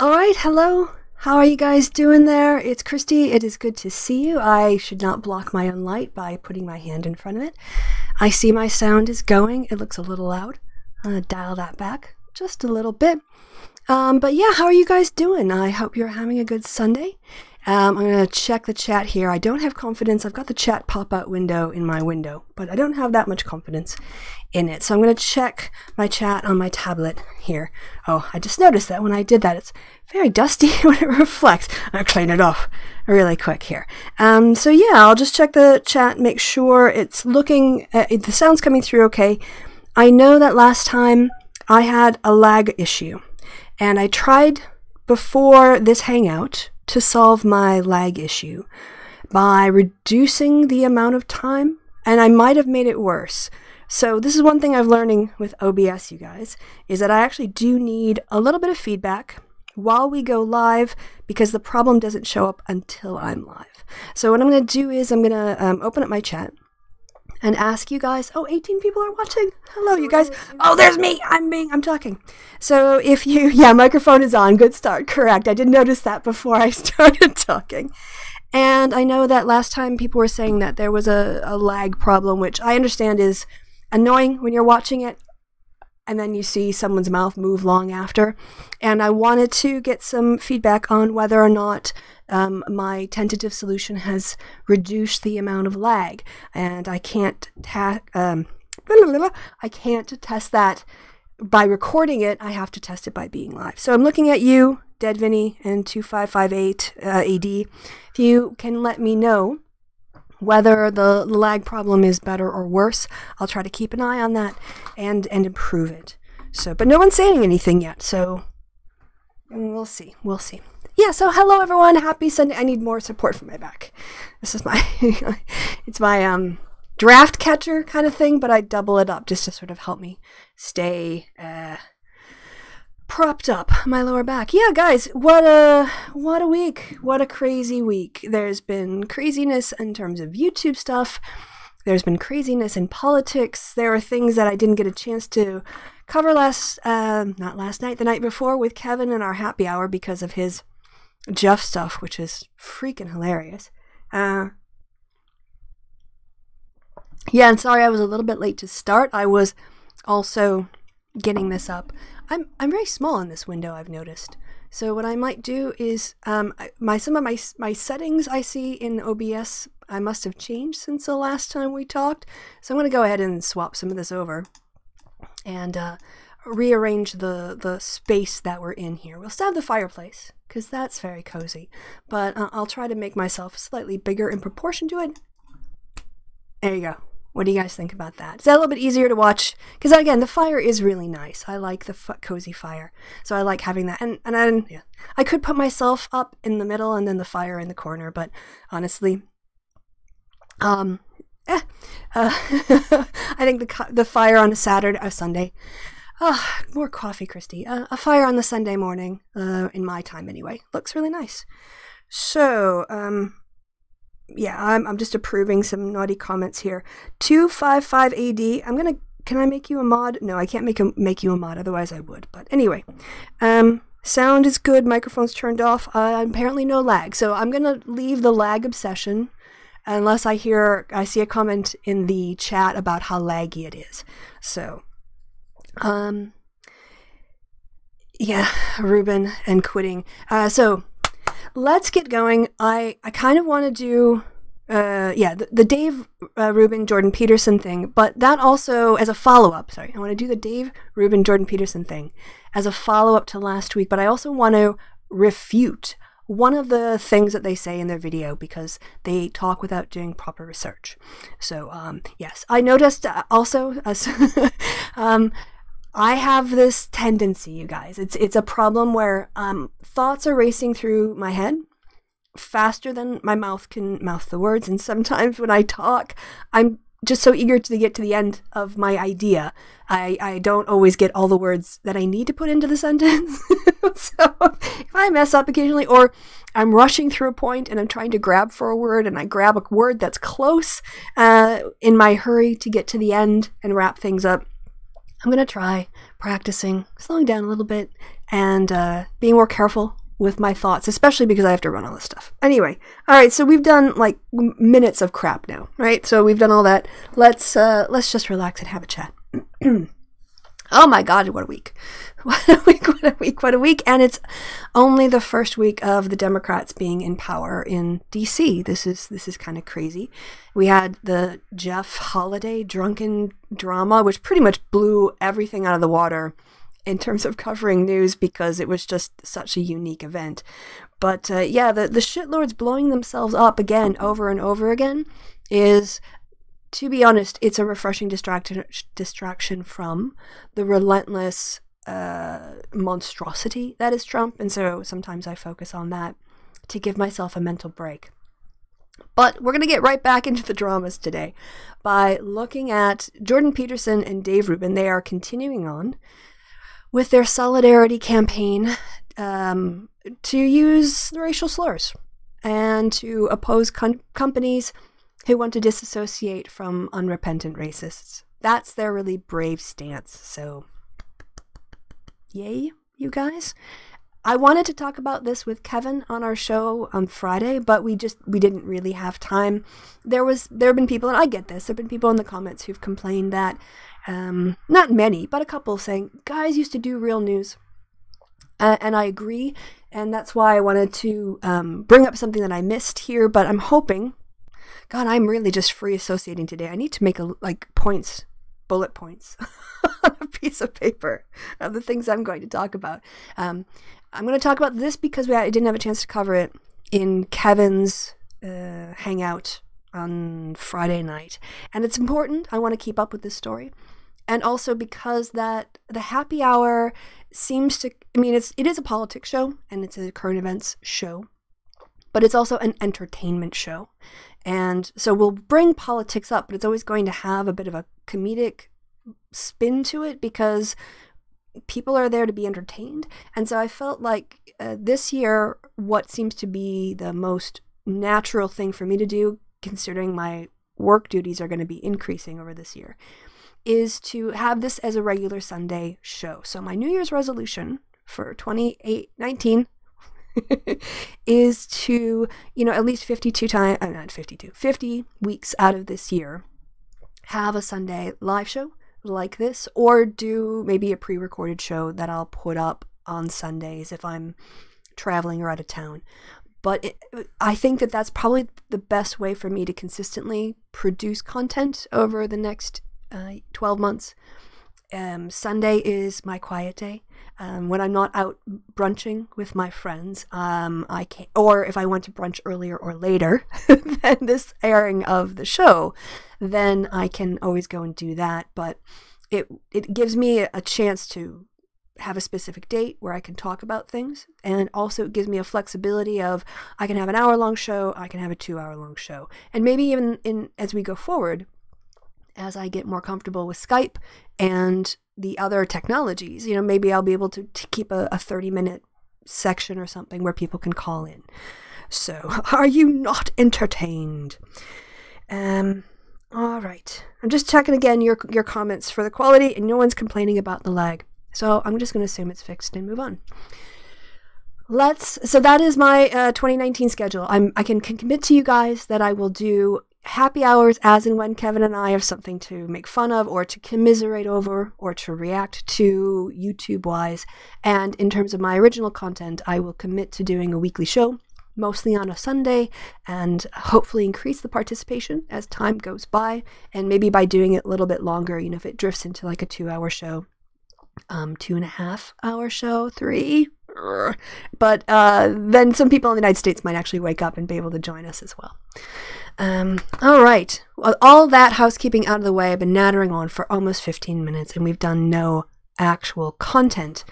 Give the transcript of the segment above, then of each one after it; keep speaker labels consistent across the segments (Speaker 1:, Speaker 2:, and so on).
Speaker 1: All right, hello. How are you guys doing there? It's Kristi. It is good to see you. I should not block my own light by putting my hand in front of it. I see my sound is going. It looks a little loud. I'm going to dial that back just a little bit. But yeah, how are you guys doing? I hope you're having a good Sunday. I'm going to check the chat here. I don't have confidence. I've got the chat pop-out window in my window, but I don't have that much confidence in it. So I'm going to check my chat on my tablet here. Oh, I just noticed that when I did that, it's very dusty when it reflects. I'll clean it off really quick here. So yeah, I'll just check the chat, make sure it's looking, the sound's coming through okay. I know that last time I had a lag issue, and I tried before this hangout to solve my lag issue by reducing the amount of time, and I might have made it worse. So this is one thing I'm learning with OBS, you guys, is that I actually do need a little bit of feedback while we go live, because the problem doesn't show up until I'm live. So what I'm going to do is I'm going to open up my chat and ask you guys. Oh, 18 people are watching. Hello, you guys. Oh, there's me. I'm talking. So if you, yeah, microphone is on. Good start. Correct. I did notice that before I started talking. And I know that last time people were saying that there was a lag problem, which I understand is annoying when you're watching it and then you see someone's mouth move long after. And I wanted to get some feedback on whether or not my tentative solution has reduced the amount of lag, and I can't I can't test that by recording it. I have to test it by being live. So I'm looking at you, Dead Vinny, and 2558 AD. If you can let me know whether the lag problem is better or worse, I'll try to keep an eye on that and improve it. So, but no one's saying anything yet, so we'll see. We'll see. Yeah, so hello everyone. Happy Sunday. I need more support for my back. This is my it's my draft catcher kind of thing, but I double it up just to sort of help me stay propped up my lower back. Yeah, guys, what a week. What a crazy week. There's been craziness in terms of YouTube stuff. There's been craziness in politics. There are things that I didn't get a chance to cover not last night, the night before with Kevin in our happy hour because of his Jeff stuff, which is freaking hilarious. Yeah, and sorry I was a little bit late to start. I was also getting this up. I'm very small in this window, I've noticed. So what I might do is some of my settings I see in OBS I must have changed since the last time we talked. So I'm going to go ahead and swap some of this over and rearrange the space that we're in here. We'll still have the fireplace, because that's very cozy. But I'll try to make myself slightly bigger in proportion to it. There you go. What do you guys think about that? Is that a little bit easier to watch? Because again, the fire is really nice. I like the cozy fire. So I like having that. And yeah, I could put myself up in the middle and then the fire in the corner. But honestly, I think the fire on a Sunday. More coffee, Kristi. A fire on the Sunday morning, in my time anyway, looks really nice. So, yeah, I'm just approving some naughty comments here. 255 AD. Can I make you a mod? No, I can't make you a mod. Otherwise, I would. But anyway, sound is good. Microphone's turned off. Apparently, no lag. So I'm gonna leave the lag obsession, unless I see a comment in the chat about how laggy it is. So. Yeah, Rubin and quitting. So let's get going. I kind of want to do, the Dave Rubin Jordan Peterson thing, but that also as a follow-up. Sorry, I want to do the Dave Rubin Jordan Peterson thing as a follow-up to last week, but I also want to refute one of the things that they say in their video because they talk without doing proper research. So, yes, I noticed also, I have this tendency, you guys. It's a problem where thoughts are racing through my head faster than my mouth can mouth the words, and sometimes when I talk, I'm just so eager to get to the end of my idea. I don't always get all the words that I need to put into the sentence. So if I mess up occasionally, or I'm rushing through a point and I'm trying to grab for a word and I grab a word that's close in my hurry to get to the end and wrap things up, I'm going to try practicing, slowing down a little bit, and being more careful with my thoughts, especially because I have to run all this stuff. Anyway, all right, so we've done like minutes of crap now, right? So we've done all that. Let's just relax and have a chat. Oh my God, what a week. What a week, what a week, what a week. And it's only the first week of the Democrats being in power in DC. This is kind of crazy. We had the Jeff Holiday drunken drama, which pretty much blew everything out of the water in terms of covering news because it was just such a unique event. But yeah, the shitlords blowing themselves up again over and over again is, to be honest, it's a refreshing distraction from the relentless monstrosity that is Trump. And so sometimes I focus on that to give myself a mental break. But we're going to get right back into the dramas today by looking at Jordan Peterson and Dave Rubin. They are continuing on with their solidarity campaign to use racial slurs and to oppose companies who want to disassociate from unrepentant racists. That's their really brave stance. So, yay, you guys. I wanted to talk about this with Kevin on our show on Friday, but we didn't really have time. There have been people, and I get this, there have been people in the comments who've complained that, not many, but a couple saying, guys used to do real news. And I agree, and that's why I wanted to bring up something that I missed here, but I'm hoping, God, I'm really just free associating today. I need to make bullet points on a piece of paper of the things I'm going to talk about. I'm going to talk about this because I didn't have a chance to cover it in Kevin's hangout on Friday night. And it's important. I want to keep up with this story. And also because that the happy hour seems to, it is a politics show and it's a current events show, but it's also an entertainment show. And so we'll bring politics up, but it's always going to have a bit of a comedic spin to it because people are there to be entertained. And so I felt like this year, what seems to be the most natural thing for me to do, considering my work duties are going to be increasing over this year, is to have this as a regular Sunday show. So my New Year's resolution for 2019 is to, at least 50 weeks out of this year, have a Sunday live show like this, or do maybe a pre-recorded show that I'll put up on Sundays if I'm traveling or out of town. But I think that that's probably the best way for me to consistently produce content over the next 12 months. Sunday is my quiet day. When I'm not out brunching with my friends, I can't, or if I went to brunch earlier or later than this airing of the show, then I can always go and do that. But it gives me a chance to have a specific date where I can talk about things, and also it gives me a flexibility of I can have an hour-long show, I can have a 2-hour-long show, and maybe even as we go forward, as I get more comfortable with Skype and the other technologies, maybe I'll be able to keep a 30-minute section or something where people can call in. So, are you not entertained? All right. I'm just checking again your comments for the quality, and no one's complaining about the lag. So I'm just going to assume it's fixed and move on. So that is my 2019 schedule. I can commit to you guys that I will do happy hours as and when Kevin and I have something to make fun of or to commiserate over or to react to YouTube-wise. And in terms of my original content, I will commit to doing a weekly show, mostly on a Sunday, and hopefully increase the participation as time goes by. And maybe by doing it a little bit longer, if it drifts into like a 2-hour show, 2.5-hour show, 3. But then some people in the United States might actually wake up and be able to join us as well. All right. Well, all that housekeeping out of the way, I've been nattering on for almost 15 minutes, and we've done no actual content.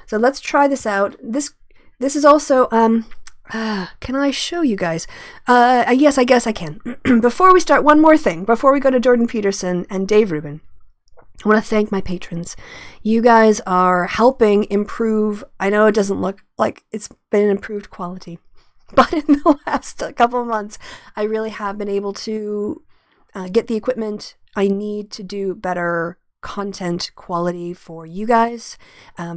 Speaker 1: So let's try this out. This is also, can I show you guys? Yes, I guess I can. Before we start, one more thing. Before we go to Jordan Peterson and Dave Rubin, I want to thank my patrons. You guys are helping improve. I know it doesn't look like it's been improved quality, but in the last couple of months, I really have been able to get the equipment I need to do better content quality for you guys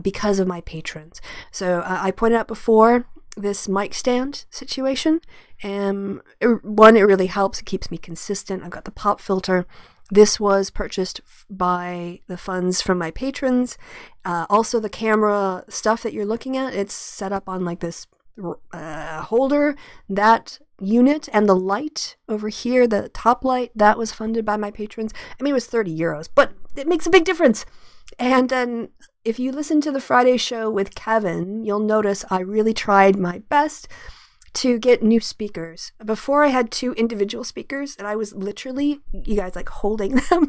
Speaker 1: because of my patrons. So I pointed out before this mic stand situation. One, it really helps. It keeps me consistent. I've got the pop filter. This was purchased by the funds from my patrons. Also, the camera stuff that you're looking at, it's set up on like this holder. That unit and the light over here, the top light, that was funded by my patrons. I mean, it was 30 euros, but it makes a big difference. And then if you listen to the Friday show with Kevin, you'll notice I really tried my best to get new speakers. Before I had 2 individual speakers, and I was literally, you guys, like holding them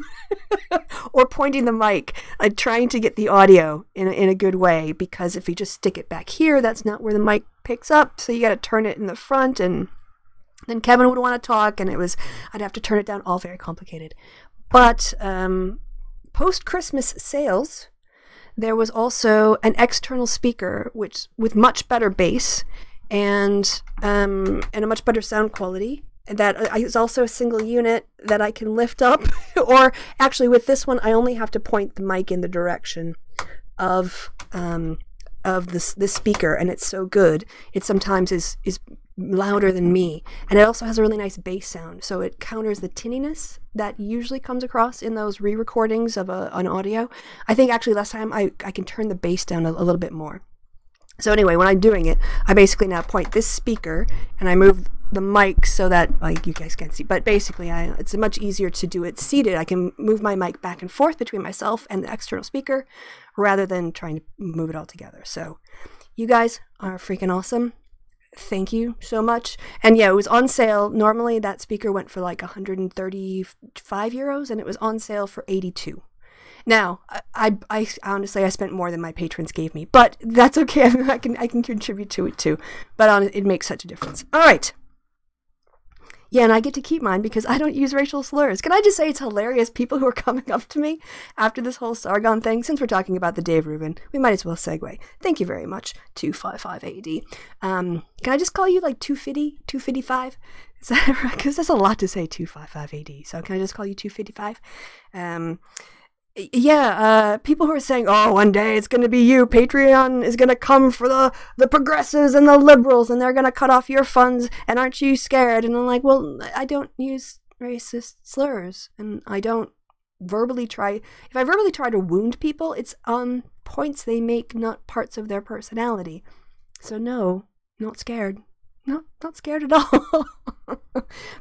Speaker 1: or pointing the mic, like trying to get the audio in a good way, because if you just stick it back here, that's not where the mic picks up. So you got to turn it in the front, and then Kevin would want to talk, and I'd have to turn it down, all very complicated. But post-Christmas sales, there was also an external speaker which with much better bass and a much better sound quality. That is also a single unit that I can lift up. Or actually, with this one, I only have to point the mic in the direction of this speaker, and it's so good. It sometimes is louder than me, and it also has a really nice bass sound, so it counters the tinniness that usually comes across in those re-recordings of an audio. I think actually last time I can turn the bass down a little bit more. So anyway, when I'm doing it, I basically now point this speaker and I move the mic so that, like, you guys can't see, but basically it's much easier to do it seated. I can move my mic back and forth between myself and the external speaker rather than trying to move it all together. So you guys are freaking awesome. Thank you so much. And yeah, it was on sale. Normally that speaker went for like 135 euros, and it was on sale for 82. Now, I honestly, I spent more than my patrons gave me, but that's okay. I can contribute to it too. But it makes such a difference. All right. Yeah, and I get to keep mine because I don't use racial slurs. Can I just say it's hilarious, people who are coming up to me after this whole Sargon thing? Since we're talking about the Dave Rubin, we might as well segue. Thank you very much, 255 AD. Can I just call you like 250, 255? Is that right? Because that's a lot to say, 255 AD. So can I just call you 255? People who are saying, oh, one day it's going to be you. Patreon is going to come for the progressives and the liberals, and they're going to cut off your funds, and aren't you scared? And I'm like, well, I don't use racist slurs, and I don't verbally try. If I verbally try to wound people, it's on points they make, not parts of their personality. So no, not scared. No, not scared at all.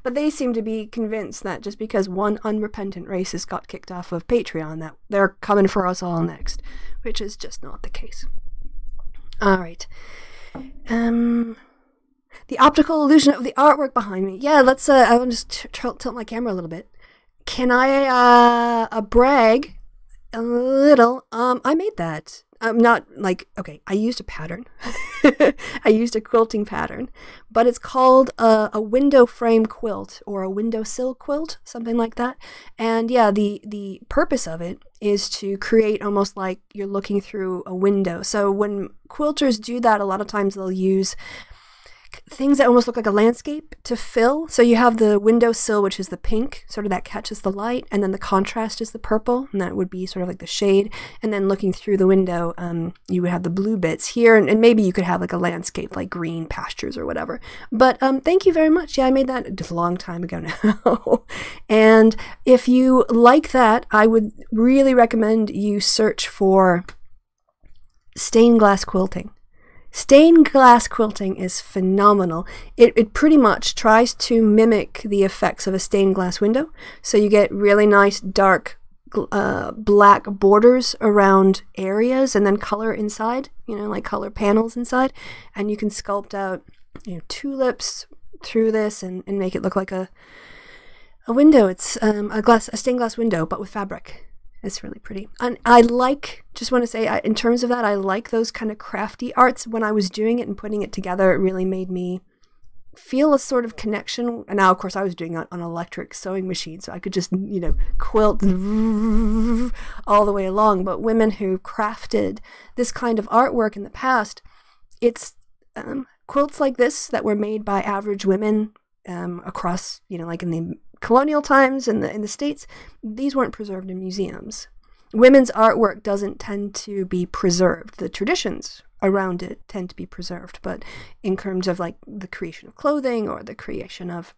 Speaker 1: But they seem to be convinced that just because one unrepentant racist got kicked off of Patreon, that they're coming for us all next, which is just not the case. All right. The optical illusion of the artwork behind me. Yeah, let's, I'll just tilt my camera a little bit. Can I brag a little? I made that. I'm not like, okay, I used a pattern. I used a quilting pattern, but it's called a window frame quilt or a windowsill quilt, something like that. And yeah, the purpose of it is to create almost like you're looking through a window. So when quilters do that, a lot of times they'll use things that almost look like a landscape to fill. So you have the windowsill, which is the pink, sort of that catches the light, and then the contrast is the purple, and that would be sort of like the shade. And then looking through the window, you would have the blue bits here, and maybe you could have like a landscape, like green pastures or whatever. But thank you very much. Yeah, I made that just a long time ago now. And if you like that, I would really recommend you search for stained glass quilting. Stained glass quilting is phenomenal. It pretty much tries to mimic the effects of a stained glass window. So you get really nice dark black borders around areas, and then color inside, like color panels inside. And you can sculpt out, tulips through this and make it look like a window. It's a stained glass window, but with fabric. It's really pretty. And I just want to say, in terms of that, I like those kind of crafty arts. When I was doing it and putting it together, it really made me feel a sort of connection. And now, of course, I was doing it on an electric sewing machine, so I could just, quilt all the way along. But women who crafted this kind of artwork in the past, it's quilts like this that were made by average women across, like in the colonial times in the States. These weren't preserved in museums. women's artwork doesn't tend to be preserved. The traditions around it tend to be preserved, but in terms of like the creation of clothing or the creation of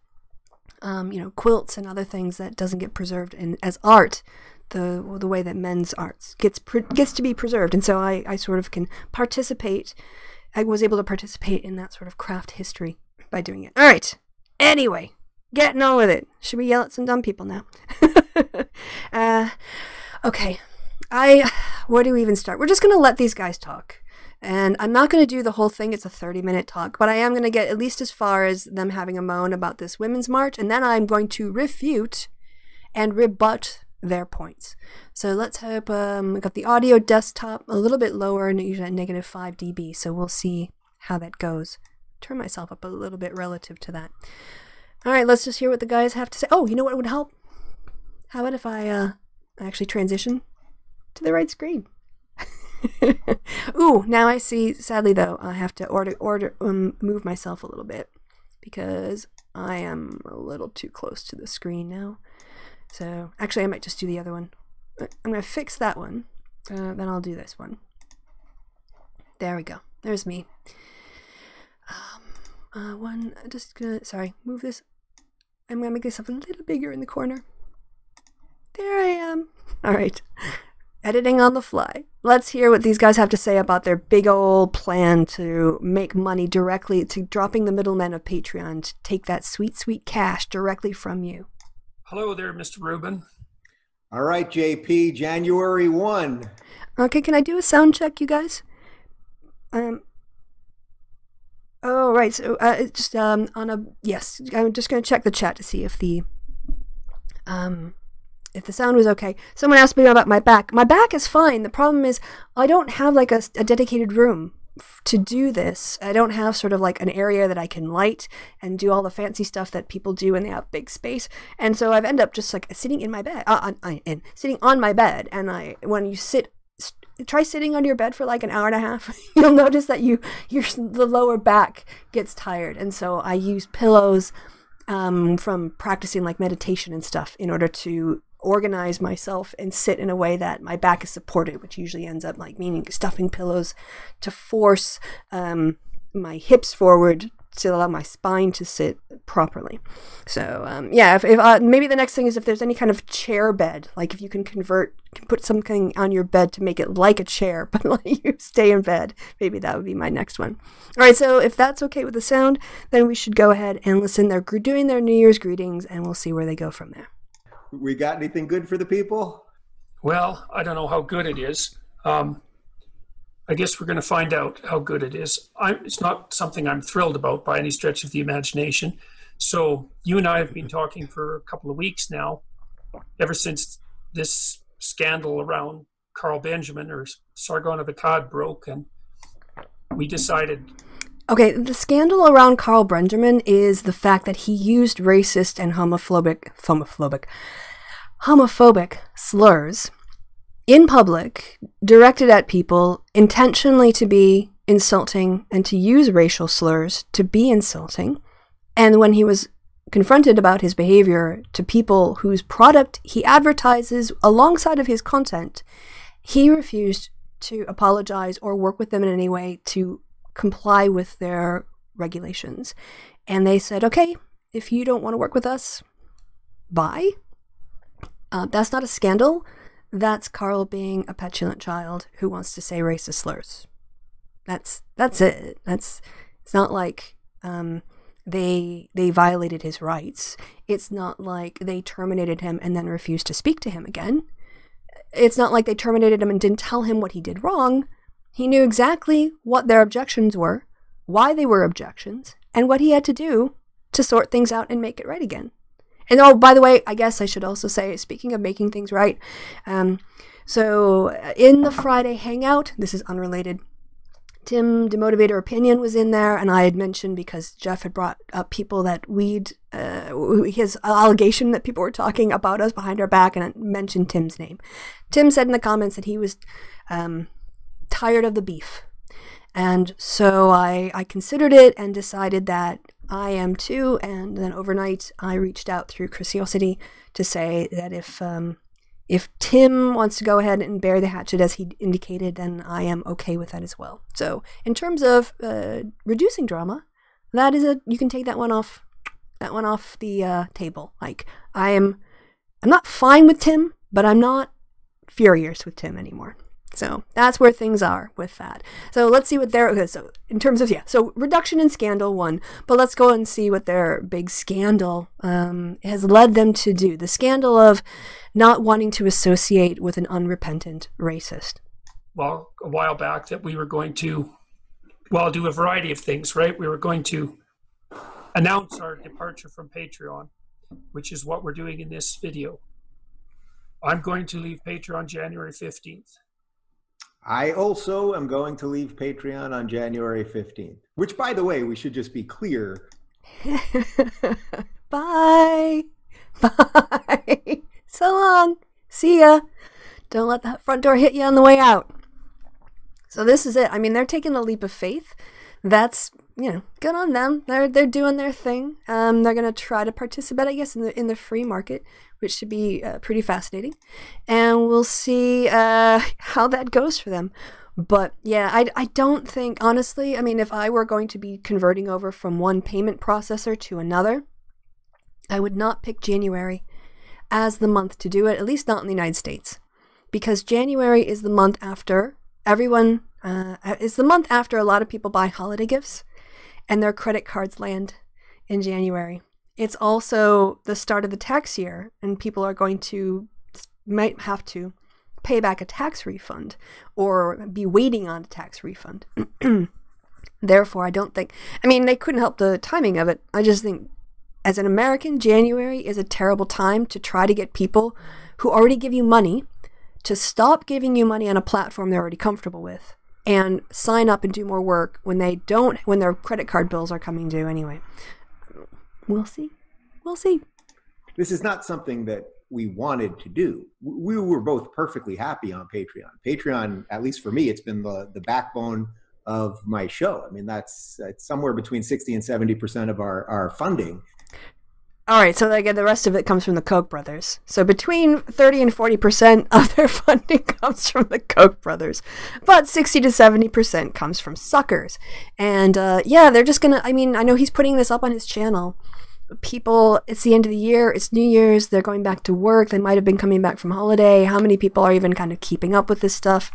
Speaker 1: quilts and other things, that doesn't get preserved as art the way that men's arts gets to be preserved. And so I sort of can participate. I was able to participate in that sort of craft history by doing it. All right. Anyway, getting on with it. Should we yell at some dumb people now? Okay. Where do we even start? We're just going to let these guys talk. And I'm not going to do the whole thing. It's a 30-minute talk, but I am going to get at least as far as them having a moan about this women's march, and then I'm going to refute and rebut their points. So let's hope I got the audio desktop a little bit lower, and usually at -5 dB, so we'll see how that goes. Turn myself up a little bit relative to that. All right, let's just hear what the guys have to say. Oh, you know what would help? How about if I actually transition to the right screen? Ooh, now I see, sadly though, I have to move myself a little bit because I am a little too close to the screen now. So actually I might just do the other one. I'm going to fix that one, then I'll do this one. There we go. There's me. Move this. I'm going to make myself a little bigger in the corner. There I am. All right. Editing on the fly. Let's hear what these guys have to say about their big old plan to make money directly, to dropping the middlemen of Patreon, to take that sweet, sweet cash directly from you.
Speaker 2: Hello there, Mr. Rubin.
Speaker 3: All right, JP, January 1.
Speaker 1: Okay, can I do a sound check, you guys? Oh, right. So, yes, I'm just going to check the chat to see if the sound was okay. Someone asked me about my back. My back is fine. The problem is I don't have like a dedicated room to do this. I don't have sort of like an area that I can light and do all the fancy stuff that people do when they have big space. And so I've ended up just like sitting in my bed, sitting on my bed. And when you try sitting on your bed for like an hour and a half, you'll notice that the lower back gets tired. And so I use pillows from practicing like meditation and stuff in order to organize myself and sit in a way that my back is supported, which usually ends up like meaning stuffing pillows to force my hips forward to allow my spine to sit properly. So if maybe the next thing is if there's any kind of chair bed, like if you can put something on your bed to make it like a chair but let you stay in bed, maybe that would be my next one. All right, so if that's okay with the sound, then we should go ahead and listen. They're doing their New Year's greetings, and we'll see where they go from there.
Speaker 3: We got anything good for the people?
Speaker 2: Well, I don't know how good it is. I guess we're going to find out how good it is. It's not something I'm thrilled about by any stretch of the imagination. So you and I have been talking for a couple of weeks now, ever since this scandal around Carl Benjamin or Sargon of Akkad broke, and we decided...
Speaker 1: Okay, the scandal around Carl Benjamin is the fact that he used racist and homophobic slurs in public, directed at people, intentionally to be insulting and to use racial slurs to be insulting. And when he was confronted about his behavior to people whose product he advertises alongside of his content, he refused to apologize or work with them in any way to comply with their regulations. And they said, okay, if you don't want to work with us, bye. That's not a scandal. That's Carl being a petulant child who wants to say racist slurs. That's it. It's not like they violated his rights. It's not like they terminated him and then refused to speak to him again. It's not like they terminated him and didn't tell him what he did wrong. He knew exactly what their objections were, why they were objections, and what he had to do to sort things out and make it right again. And oh, by the way, I guess I should also say, speaking of making things right, so in the Friday Hangout, this is unrelated, Tim, Demotivator Opinion, was in there, and I had mentioned, because Jeff had brought up people that his allegation that people were talking about us behind our back, and I mentioned Tim's name. Tim said in the comments that he was tired of the beef. And so I considered it and decided that I am too. And then overnight I reached out through Kristi to say that if if Tim wants to go ahead and bury the hatchet as he indicated, then I am okay with that as well. So in terms of reducing drama, that is you can take that one off the table. Like I'm not fine with Tim, but I'm not furious with Tim anymore. So that's where things are with that. So let's see what okay, so in terms of, so reduction in scandal, one, but let's go and see what their big scandal has led them to do. The scandal of not wanting to associate with an unrepentant racist.
Speaker 2: Well, a while back that we were going to, do a variety of things, right? We were going to announce our departure from Patreon, which is what we're doing in this video. I'm going to leave Patreon January 15th.
Speaker 3: I also am going to leave Patreon on January 15th, which, by the way, we should just be clear.
Speaker 1: Bye. Bye. So long. See ya. Don't let that front door hit you on the way out. So this is it. I mean, they're taking a leap of faith. That's, good on them. They're doing their thing. They're going to try to participate, I guess, in the free market, which should be pretty fascinating. And we'll see how that goes for them. But yeah, I don't think, honestly, I mean, if I were going to be converting over from one payment processor to another, I would not pick January as the month to do it, at least not in the United States. Because January is the month after it's the month after a lot of people buy holiday gifts and their credit cards land in January. It's also the start of the tax year, and people are might have to pay back a tax refund or be waiting on a tax refund. Therefore, I don't think, they couldn't help the timing of it. I just think as an American, January is a terrible time to try to get people who already give you money to stop giving you money on a platform they're already comfortable with and sign up and do more work when their credit card bills are coming due anyway. We'll see. We'll see.
Speaker 3: This is not something that we wanted to do. We were both perfectly happy on Patreon. Patreon, at least for me, it's been the backbone of my show. That's somewhere between 60 and 70% of our funding.
Speaker 1: All right, so again, the rest of it comes from the Koch brothers. So between 30 and 40% of their funding comes from the Koch brothers, but 60 to 70% comes from suckers. And they're just gonna, I know he's putting this up on his channel. People, it's the end of the year, it's New Year's, they're going back to work, they might have been coming back from holiday. How many people are even kind of keeping up with this stuff?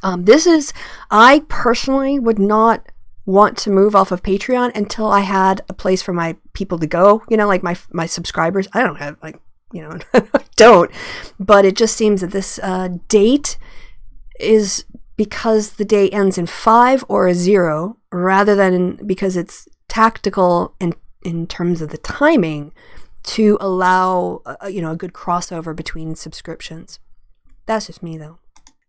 Speaker 1: I personally would not want to move off of Patreon until I had a place for my people to go, like my subscribers. I don't have, I don't, but it just seems that this date is because the day ends in 5 or a 0 rather than because it's tactical in terms of the timing to allow a good crossover between subscriptions. That's just me though.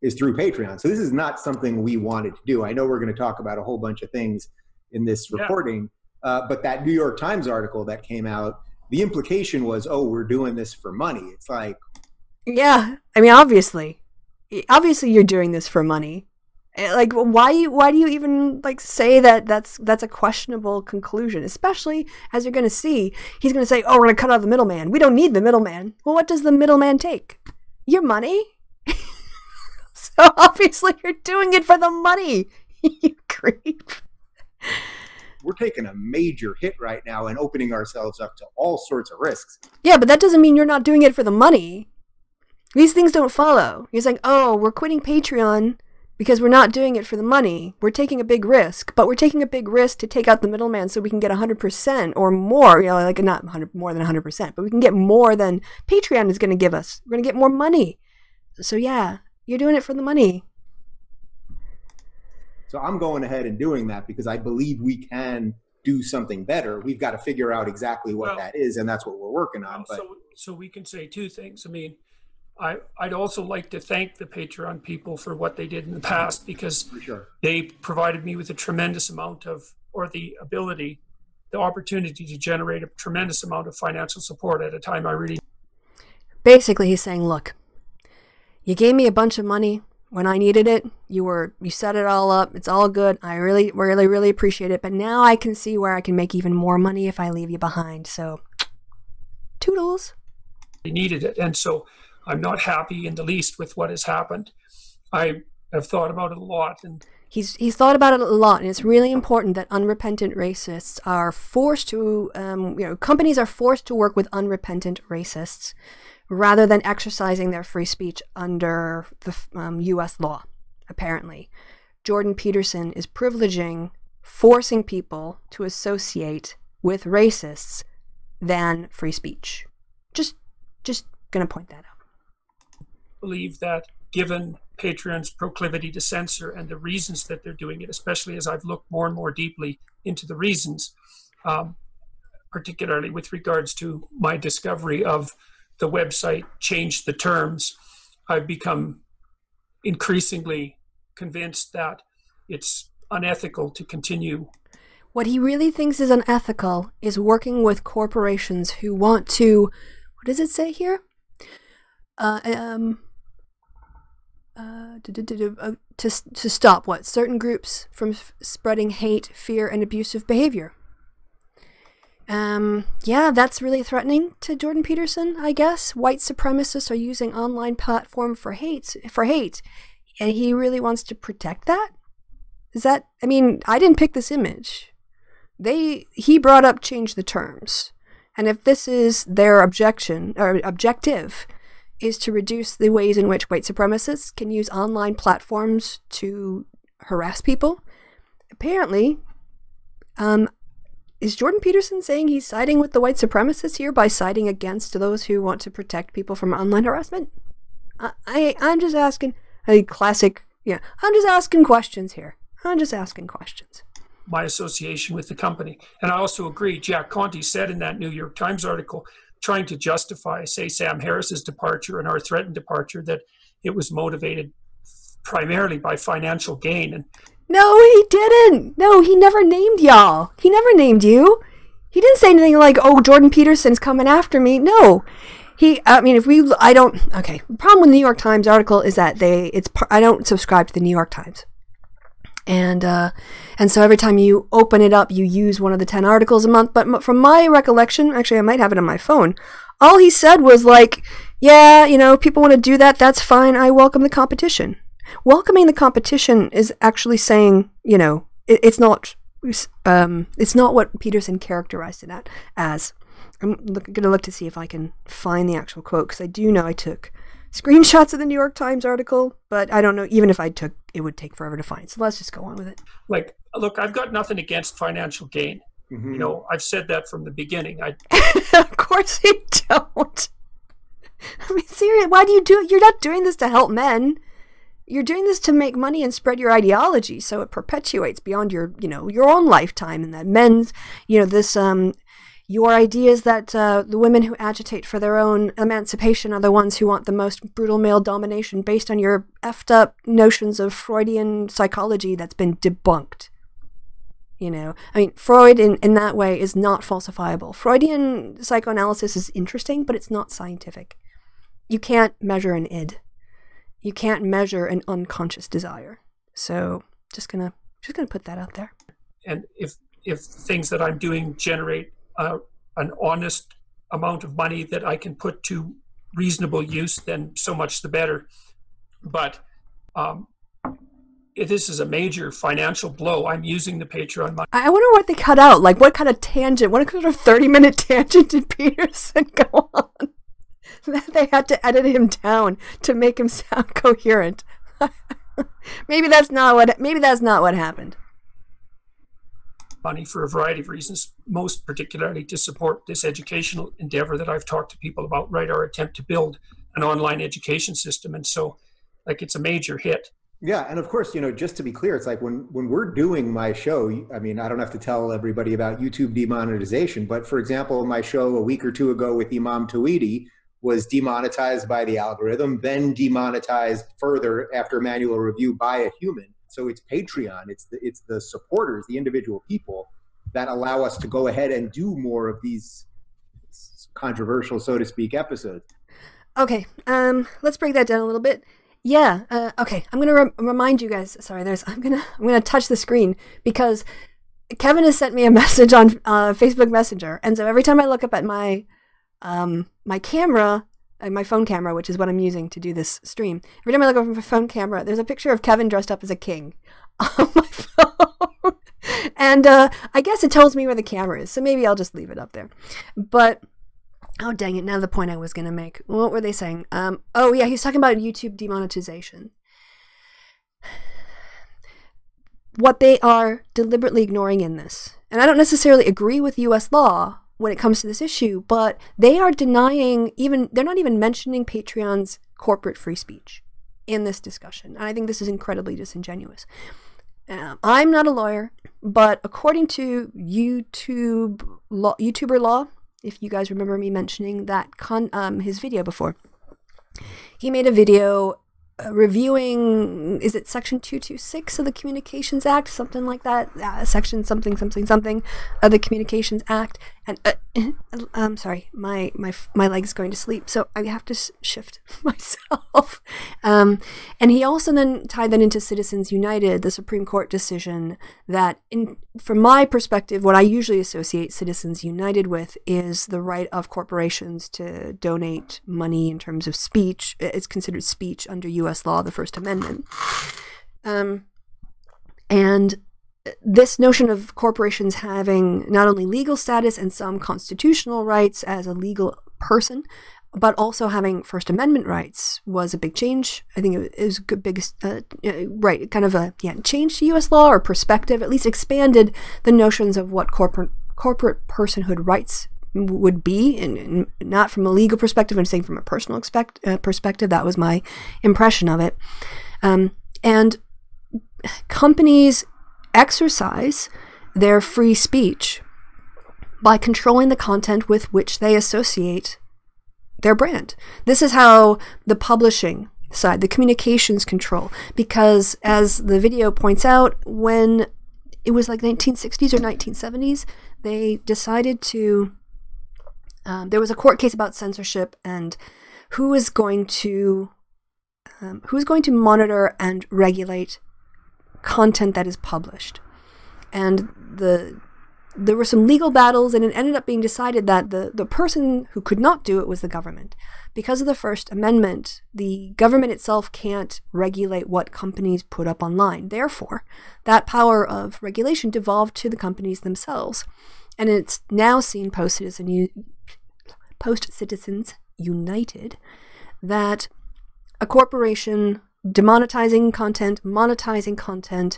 Speaker 3: Is through Patreon. So this is not something we wanted to do. I know we're going to talk about a whole bunch of things in this recording, but that New York Times article that came out, the implication was, oh, we're doing this for money. It's like,
Speaker 1: yeah, obviously you're doing this for money. Like, why do you even say that's a questionable conclusion? Especially as you're going to see, he's going to say, oh, we're going to cut out the middleman. We don't need the middleman. Well, what does the middleman take? Your money. So obviously you're doing it for the money, you creep.
Speaker 3: We're taking a major hit right now and opening ourselves up to all sorts of risks.
Speaker 1: Yeah, but that doesn't mean you're not doing it for the money. These things don't follow. You're saying, oh, we're quitting Patreon because we're not doing it for the money. We're taking a big risk, but we're taking a big risk to take out the middleman so we can get 100% or more, not 100, more than 100%, but we can get more than Patreon is going to give us. We're going to get more money. So yeah. You're doing it for the money.
Speaker 3: So I'm going ahead and doing that because I believe we can do something better. We've got to figure out exactly what that is, and that's what we're working on. But
Speaker 2: so we can say two things. I'd also like to thank the Patreon people for what they did in the past, because they provided me with a tremendous amount of, or the opportunity to generate a tremendous amount of financial support at a time I really.
Speaker 1: Basically, he's saying, look, you gave me a bunch of money when I needed it. You set it all up. It's all good. I really, really, really appreciate it. But now I can see where I can make even more money if I leave you behind. So, toodles.
Speaker 2: Needed it. And so I'm not happy in the least with what has happened. I have thought about it a lot, and
Speaker 1: he's thought about it a lot, and it's really important that unrepentant racists are forced to, companies are forced to work with unrepentant racists rather than exercising their free speech under the U.S. law. Apparently, Jordan Peterson is privileging forcing people to associate with racists than free speech. Just gonna point that out.
Speaker 2: Believe that given Patreon's proclivity to censor and the reasons that they're doing it, especially as I've looked more and more deeply into the reasons, particularly with regards to my discovery of the website Change the Terms, I've become increasingly convinced that it's unethical to continue.
Speaker 1: What he really thinks is unethical is working with corporations who want to, what does it say here? To stop what? Certain groups from spreading hate, fear, and abusive behavior. Yeah, that's really threatening to Jordan Peterson, I guess. White supremacists are using online platform for hate, and he really wants to protect that? Is that, I mean, I didn't pick this image. He brought up Change the Terms. And if this is their objection, or objective, is to reduce the ways in which white supremacists can use online platforms to harass people, apparently, is Jordan Peterson saying he's siding with the white supremacists here by siding against those who want to protect people from online harassment? I'm just asking, I'm just asking questions here. I'm just asking questions.
Speaker 2: My association with the company. And I also agree, Jack Conte said in that New York Times article, trying to justify, say, Sam Harris's departure and our threatened departure, that it was motivated primarily by financial gain. And
Speaker 1: no, he didn't. No, he never named y'all. He never named you. He didn't say anything like, oh, Jordan Peterson's coming after me. No. The problem with the New York Times article is that I don't subscribe to the New York Times. And so every time you open it up, you use one of the 10 articles a month. But from my recollection, actually, I might have it on my phone. All he said was like, yeah, people want to do that. That's fine. I welcome the competition. Welcoming the competition is actually saying, it's not what Peterson characterized it as. I'm going to look to see if I can find the actual quote, because I do know I took screenshots of the New York Times article, but I don't know, even if I took, it would take forever to find. So let's just go on with it.
Speaker 2: Like, look, I've got nothing against financial gain. Mm-hmm. I've said that from the beginning.
Speaker 1: Of course you don't. I mean, seriously, why do you do it? You're not doing this to help men. You're doing this to make money and spread your ideology, so it perpetuates beyond your own lifetime, and that men's, your ideas that the women who agitate for their own emancipation are the ones who want the most brutal male domination based on your effed up notions of Freudian psychology that's been debunked. Freud in that way is not falsifiable. Freudian psychoanalysis is interesting, but it's not scientific. You can't measure an id. You can't measure an unconscious desire. So just gonna put that out there.
Speaker 2: And if things that I'm doing generate an honest amount of money that I can put to reasonable use, then so much the better. But this is a major financial blow. I'm using the Patreon money.
Speaker 1: I wonder what they cut out. Like, what kind of tangent? What kind of 30-minute tangent did Peterson go on? They had to edit him down to make him sound coherent. Maybe that's not what happened.
Speaker 2: Money for a variety of reasons, most particularly to support this educational endeavor that I've talked to people about, right? Our attempt to build an online education system. And so, it's a major hit.
Speaker 3: Yeah, and of course, just to be clear, it's like when we're doing my show, I mean, I don't have to tell everybody about YouTube demonetization, but for example, my show a week or two ago with Imam Tawhidi was demonetized by the algorithm, then demonetized further after manual review by a human. So it's Patreon, it's the supporters, the individual people that allow us to go ahead and do more of these controversial, so to speak, episodes.
Speaker 1: Okay, let's break that down a little bit. Yeah, okay, I'm gonna remind you guys. Sorry, I'm gonna touch the screen because Kevin has sent me a message on Facebook Messenger, and so every time I look up at my my camera, my phone camera, which is what I'm using to do this stream. Every time I look over my phone camera, there's a picture of Kevin dressed up as a king on my phone. And I guess it tells me where the camera is, so maybe I'll just leave it up there. But, oh dang it, now the point I was going to make. What were they saying? Oh yeah, he's talking about YouTube demonetization. What they are deliberately ignoring in this, and I don't necessarily agree with US law when it comes to this issue, but they are denying they're not even mentioning Patreon's corporate free speech in this discussion. And I think this is incredibly disingenuous. I'm not a lawyer, but according to YouTuber law, if you guys remember me mentioning that his video before, he made a video reviewing, is it section 226 of the Communications Act, something like that, section something of the Communications Act, and I'm sorry, my leg's going to sleep, so I have to shift myself. And he also then tied that into Citizens United, the Supreme Court decision that, from my perspective, what I usually associate Citizens United with is the right of corporations to donate money in terms of speech. It's considered speech under U.S. law, the First Amendment. And this notion of corporations having not only legal status and some constitutional rights as a legal person, but also having First Amendment rights was a big change. I think it was a biggest, right, kind of a change to U.S. law or perspective, at least expanded the notions of what corporate personhood rights would be, and not from a legal perspective, I'm saying from a personal perspective. That was my impression of it. And companies exercise their free speech by controlling the content with which they associate their brand. This is how the publishing side, the communications control, because as the video points out, when it was like 1960s or 1970s, they decided to, there was a court case about censorship and who is going to monitor and regulate content that is published. And there were some legal battles, and it ended up being decided that the person who could not do it was the government. Because of the First Amendment, the government itself can't regulate what companies put up online. Therefore, that power of regulation devolved to the companies themselves. And it's now seen post-Citizens United that a corporation demonetizing content, monetizing content,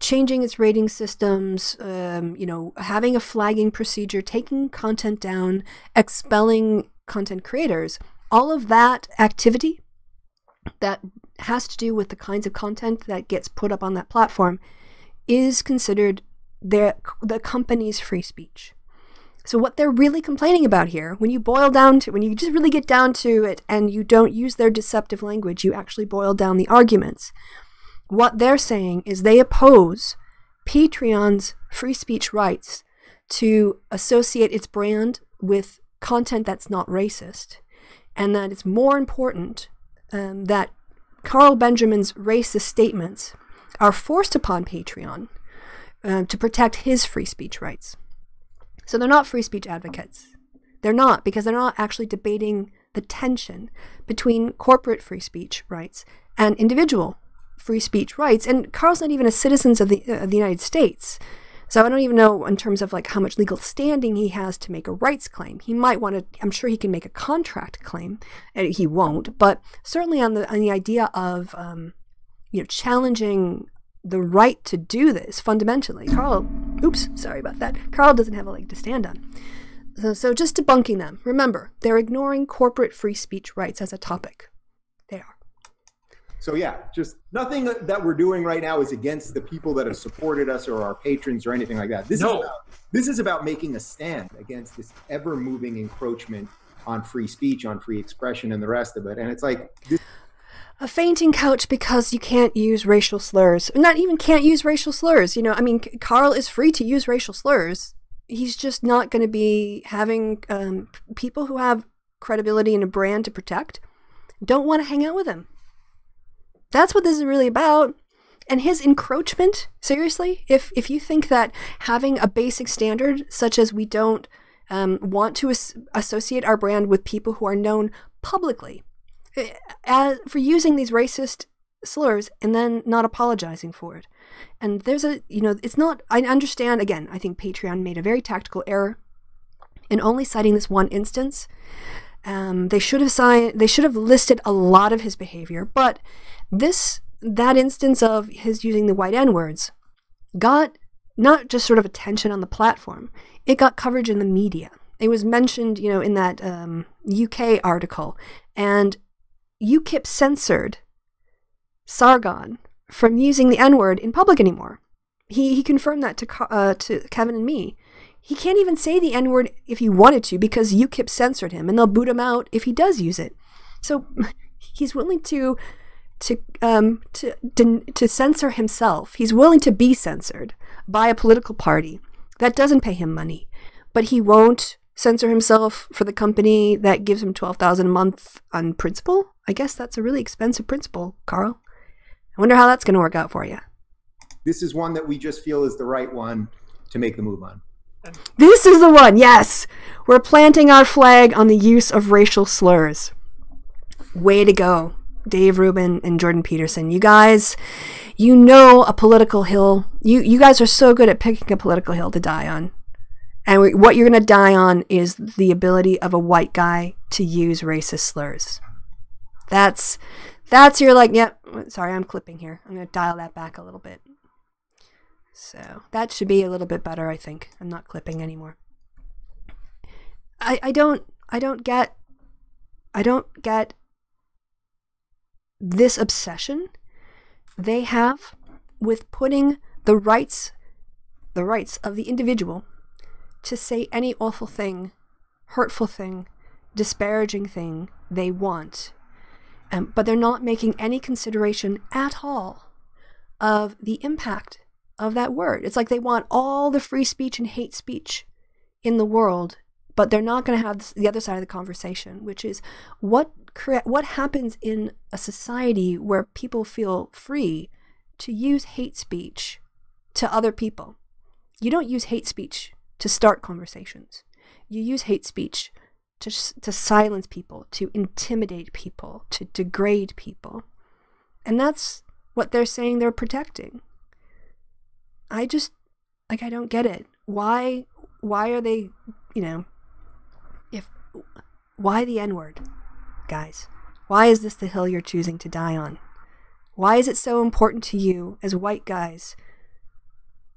Speaker 1: changing its rating systems, having a flagging procedure, taking content down, expelling content creators, all of that activity that has to do with the kinds of content that gets put up on that platform is considered the company's free speech. So what they're really complaining about here, when you just really get down to it and you don't use their deceptive language, you actually boil down the arguments. What they're saying is they oppose Patreon's free speech rights to associate its brand with content that's not racist, and that it's more important that Carl Benjamin's racist statements are forced upon Patreon to protect his free speech rights. So they're not free speech advocates. They're not, because they're not actually debating the tension between corporate free speech rights and individual free speech rights. And Carl's not even a citizen of the United States. So I don't even know in terms of like how much legal standing he has to make a rights claim. He might want to, I'm sure he can make a contract claim. He won't, but certainly on the idea of challenging the right to do this fundamentally. Carl doesn't have a leg to stand on. So just debunking them. Remember, they're ignoring corporate free speech rights as a topic. They are.
Speaker 3: So yeah, just nothing that we're doing right now is against the people that have supported us or our patrons or anything like that. This is about making a stand against this ever-moving encroachment on free speech, on free expression, and the rest of it. And it's like
Speaker 1: a fainting couch because you can't use racial slurs. Not even can't use racial slurs. Carl is free to use racial slurs. He's just not going to be having people who have credibility and a brand to protect don't want to hang out with him. That's what this is really about. And his encroachment, seriously, if you think that having a basic standard such as we don't want to associate our brand with people who are known publicly for using these racist slurs and then not apologizing for it. And there's it's not, I understand, again, I think Patreon made a very tactical error in only citing this one instance. They should have listed a lot of his behavior, but that instance of his using the white N-words got not just sort of attention on the platform, it got coverage in the media. It was mentioned, in that UK article, and UKIP censored Sargon from using the N-word in public anymore. He confirmed that to Kevin and me. He can't even say the N-word if he wanted to because UKIP censored him, and they'll boot him out if he does use it. So he's willing to censor himself. He's willing to be censored by a political party that doesn't pay him money, but he won't censor himself for the company that gives him $12,000 a month on principal. I guess that's a really expensive principal, Carl. I wonder how that's going to work out for you.
Speaker 3: This is one that we just feel is the right one to make the move on.
Speaker 1: This is the one, yes. We're planting our flag on the use of racial slurs. Way to go, Dave Rubin and Jordan Peterson. You guys, a political hill. You guys are so good at picking a political hill to die on. And what you're going to die on is the ability of a white guy to use racist slurs. That's sorry, I'm clipping here. I'm going to dial that back a little bit. So that should be a little bit better, I think. I'm not clipping anymore. I don't get this obsession they have with putting the rights of the individual to say any awful thing, hurtful thing, disparaging thing they want. But they're not making any consideration at all of the impact of that word. It's like they want all the free speech and hate speech in the world, but they're not going to have the other side of the conversation, which is what happens in a society where people feel free to use hate speech to other people. You don't use hate speech to start conversations. You use hate speech to silence people, to intimidate people, to degrade people. And that's what they're saying they're protecting. I don't get it. Why are they, why the N-word, guys? Why is this the hill you're choosing to die on? Why is it so important to you as white guys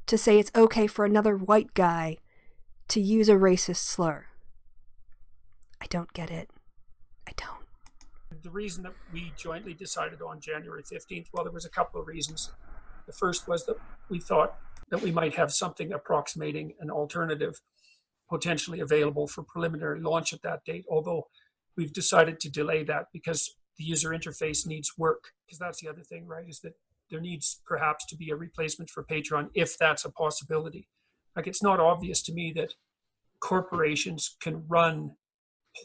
Speaker 1: to say it's okay for another white guy to use a racist slur? I don't get it. I don't.
Speaker 2: The reason that we jointly decided on January 15th, well, there was a couple of reasons. The first was that we thought that we might have something approximating an alternative potentially available for preliminary launch at that date, although we've decided to delay that because the user interface needs work. Because that's the other thing, right, is that there needs perhaps to be a replacement for Patreon if that's a possibility. Like, it's not obvious to me that corporations can run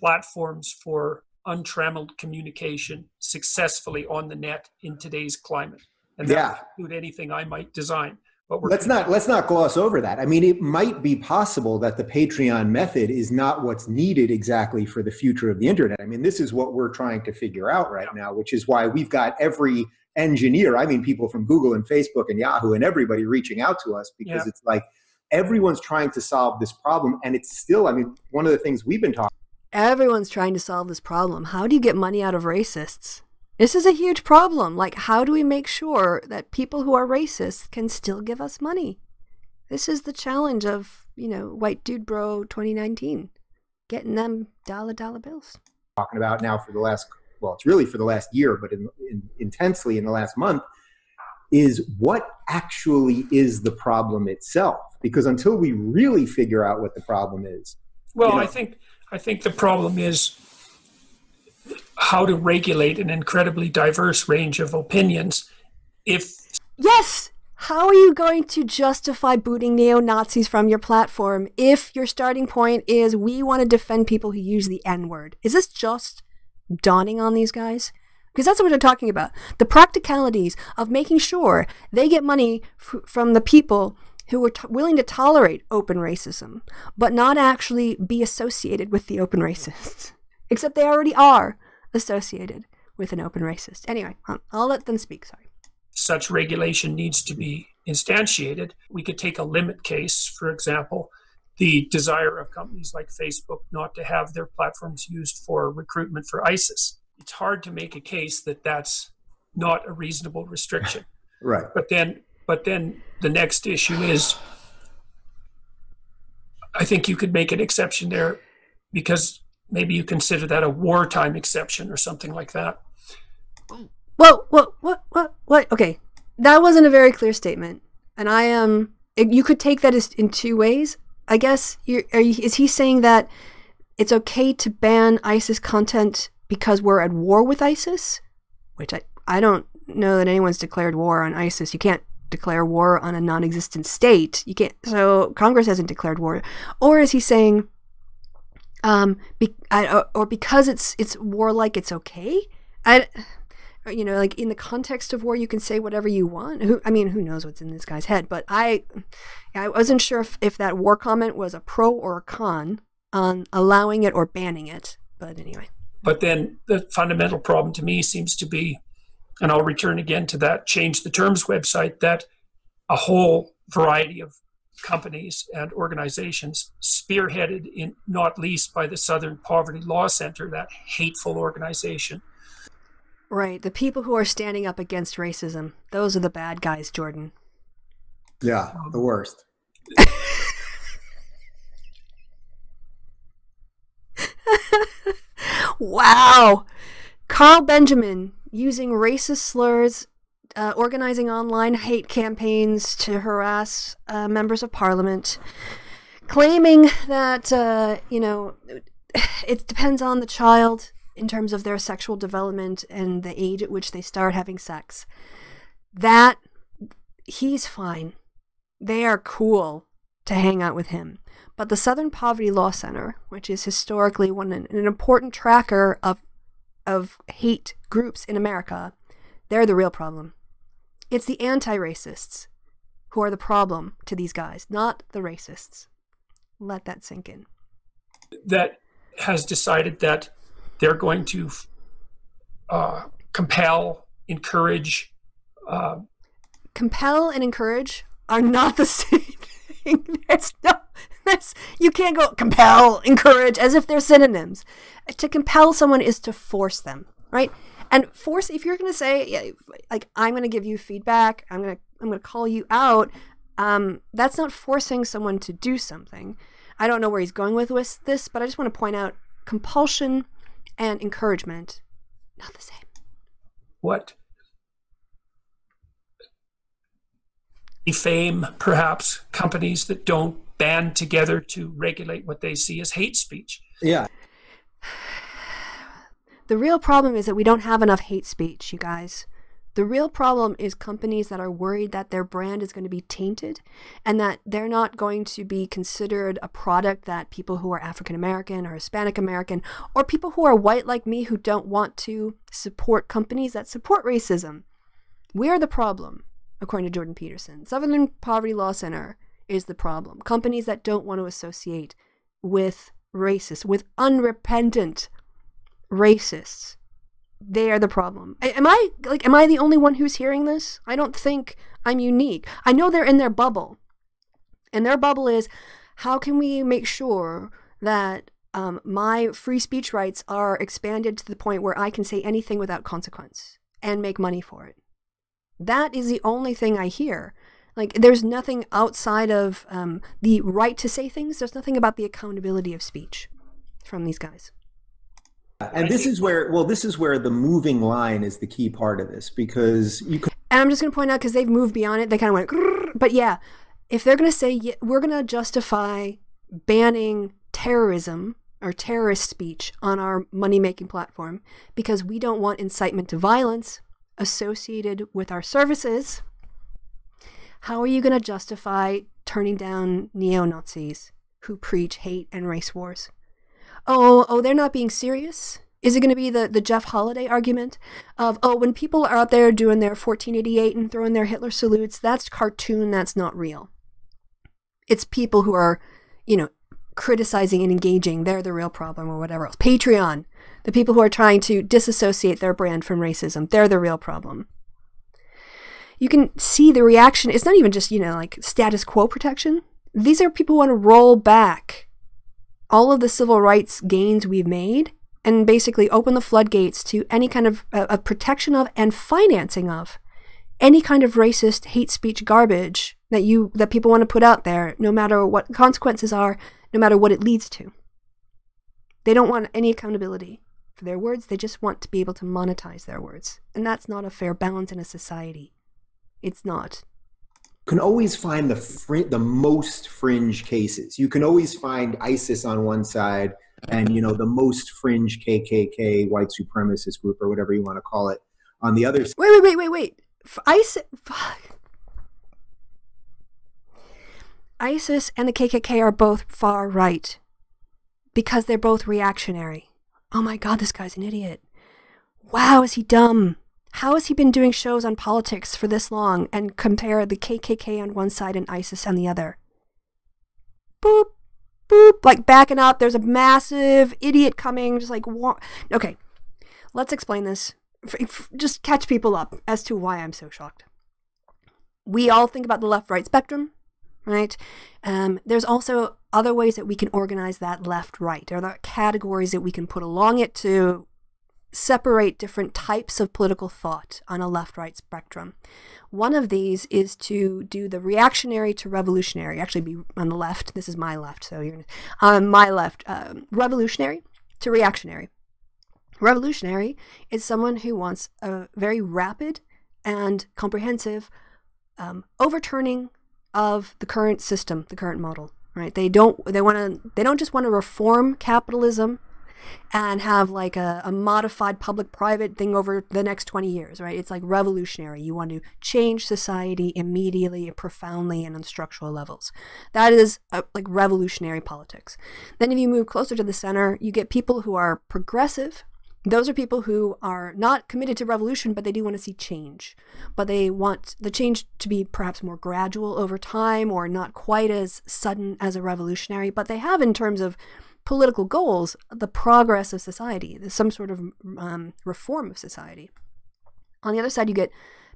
Speaker 2: platforms for untrammeled communication successfully on the net in today's climate. And that would include anything I might design. But let's
Speaker 3: not gloss over that. I mean, it might be possible that the Patreon method is not what's needed exactly for the future of the internet. I mean, this is what we're trying to figure out right now, which is why we've got every engineer, people from Google and Facebook and Yahoo and everybody reaching out to us, because it's like everyone's trying to solve this problem. And it's still, one of the things we've been talking.
Speaker 1: Everyone's trying to solve this problem. How do you get money out of racists? This is a huge problem. Like, how do we make sure that people who are racist can still give us money? This is the challenge of, White Dude Bro 2019. Getting them dollar bills.
Speaker 3: Talking about now for the last, it's really for the last year, but intensely in the last month, is what actually is the problem itself? Because until we really figure out what the problem is.
Speaker 2: Well, I think the problem is how to regulate an incredibly diverse range of opinions.
Speaker 1: Yes! How are you going to justify booting neo-Nazis from your platform if your starting point is we want to defend people who use the N-word? Is this just dawning on these guys? Because that's what they're talking about. The practicalities of making sure they get money from the people who are willing to tolerate open racism, but not actually be associated with the open racists. Except they already are. associated with an open racist. Anyway, I'll let them speak. Sorry.
Speaker 2: Such regulation needs to be instantiated. We could take a limit case, for example, the desire of companies like Facebook not to have their platforms used for recruitment for ISIS. It's hard to make a case that that's not a reasonable restriction.
Speaker 3: Right.
Speaker 2: But then the next issue is, I think you could make an exception there because maybe you consider that a wartime exception or something like that.
Speaker 1: Whoa, what? Okay, that wasn't a very clear statement, and you could take that as in two ways. I guess is he saying that it's okay to ban ISIS content because we're at war with ISIS? Which I don't know that anyone's declared war on ISIS. You can't declare war on a non-existent state. You can't. So Congress hasn't declared war. Or is he saying, or because it's warlike, it's okay? Like in the context of war, you can say whatever you want. Who knows what's in this guy's head? But I wasn't sure if that war comment was a pro or a con on allowing it or banning it. But anyway.
Speaker 2: But then the fundamental problem to me seems to be, and I'll return again to that Change the Terms website, that a whole variety of companies and organizations spearheaded in not least by the Southern Poverty Law Center, that hateful organization.
Speaker 1: Right. The people who are standing up against racism. Those are the bad guys, Jordan.
Speaker 3: Yeah, the worst.
Speaker 1: Wow. Carl Benjamin using racist slurs, organizing online hate campaigns to harass members of parliament, claiming that, it depends on the child in terms of their sexual development and the age at which they start having sex. That, he's fine. They are cool to hang out with him. But the Southern Poverty Law Center, which is historically an important tracker of hate groups in America, they're the real problem. It's the anti-racists who are the problem to these guys, not the racists. Let that sink in.
Speaker 2: That has decided that they're going to compel, encourage.
Speaker 1: Compel and encourage are not the same thing. You can't go compel, encourage, as if they're synonyms. To compel someone is to force them, right? And force, if you're going to say, like, I'm going to give you feedback, I'm going to call you out, that's not forcing someone to do something. I don't know where he's going with this, but I just want to point out compulsion and encouragement, not the same.
Speaker 2: What? Defame, perhaps, companies that don't band together to regulate what they see as hate speech.
Speaker 3: Yeah.
Speaker 1: The real problem is that we don't have enough hate speech, you guys. The real problem is companies that are worried that their brand is going to be tainted and that they're not going to be considered a product that people who are African American or Hispanic American or people who are white like me who don't want to support companies that support racism. We're the problem, according to Jordan Peterson. Southern Poverty Law Center is the problem. Companies that don't want to associate with racists, with unrepentant racists. They are the problem. Am I the only one who's hearing this? I don't think I'm unique. I know they're in their bubble. And their bubble is, how can we make sure that my free speech rights are expanded to the point where I can say anything without consequence and make money for it? That is the only thing I hear. Like, there's nothing outside of the right to say things. There's nothing about the accountability of speech from these guys.
Speaker 3: And this is where the moving line is the key part of this, because you could.
Speaker 1: And I'm just going to point out, because they've moved beyond it, they kind of went, grrr. But yeah, if they're going to say, yeah, we're going to justify banning terrorism or terrorist speech on our money-making platform because we don't want incitement to violence associated with our services, how are you going to justify turning down neo-Nazis who preach hate and race wars? Oh, they're not being serious? Is it going to be the Jeff Holiday argument of, when people are out there doing their 1488 and throwing their Hitler salutes, that's cartoon, that's not real. It's people who are, criticizing and engaging, they're the real problem, or whatever else. Patreon, The people who are trying to disassociate their brand from racism. They're the real problem. You can see the reaction. It's not even just, like status quo protection. These are people who want to roll back all of the civil rights gains we've made and basically open the floodgates to any kind of protection of and financing of any kind of racist hate speech garbage that people want to put out there, no matter what the consequences are, no matter what it leads to. They don't want any accountability for their words. They just want to be able to monetize their words. And that's not a fair balance in a society. It's not.
Speaker 3: You can always find the most fringe cases. You can always find ISIS on one side and, the most fringe KKK, white supremacist group, or whatever you want to call it, on the other side.
Speaker 1: Wait. ISIS and the KKK are both far right because they're both reactionary. Oh my God, this guy's an idiot. Wow, is he dumb? How has he been doing shows on politics for this long and compare the KKK on one side and ISIS on the other? Boop, boop, like backing up. There's a massive idiot coming, just like, okay, let's explain this. Just catch people up as to why I'm so shocked. We all think about the left-right spectrum, right? There's also other ways that we can organize that left-right. There are categories that we can put along it to separate different types of political thought on a left-right spectrum. One of these is to do the reactionary to revolutionary. Actually, be on the left. This is my left, so you're on my left. Revolutionary to reactionary. Revolutionary is someone who wants a very rapid and comprehensive overturning of the current system, the current model. Right? They don't just want to reform capitalism and have like a modified public-private thing over the next 20 years, right? It's like revolutionary. You want to change society immediately, profoundly, and on structural levels. That is like revolutionary politics. Then if you move closer to the center, you get people who are progressive. Those are people who are not committed to revolution, but they do want to see change. But they want the change to be perhaps more gradual over time or not quite as sudden as a revolutionary. But they have, in terms of political goals, the progress of society. There's some sort of reform of society. On the other side, you get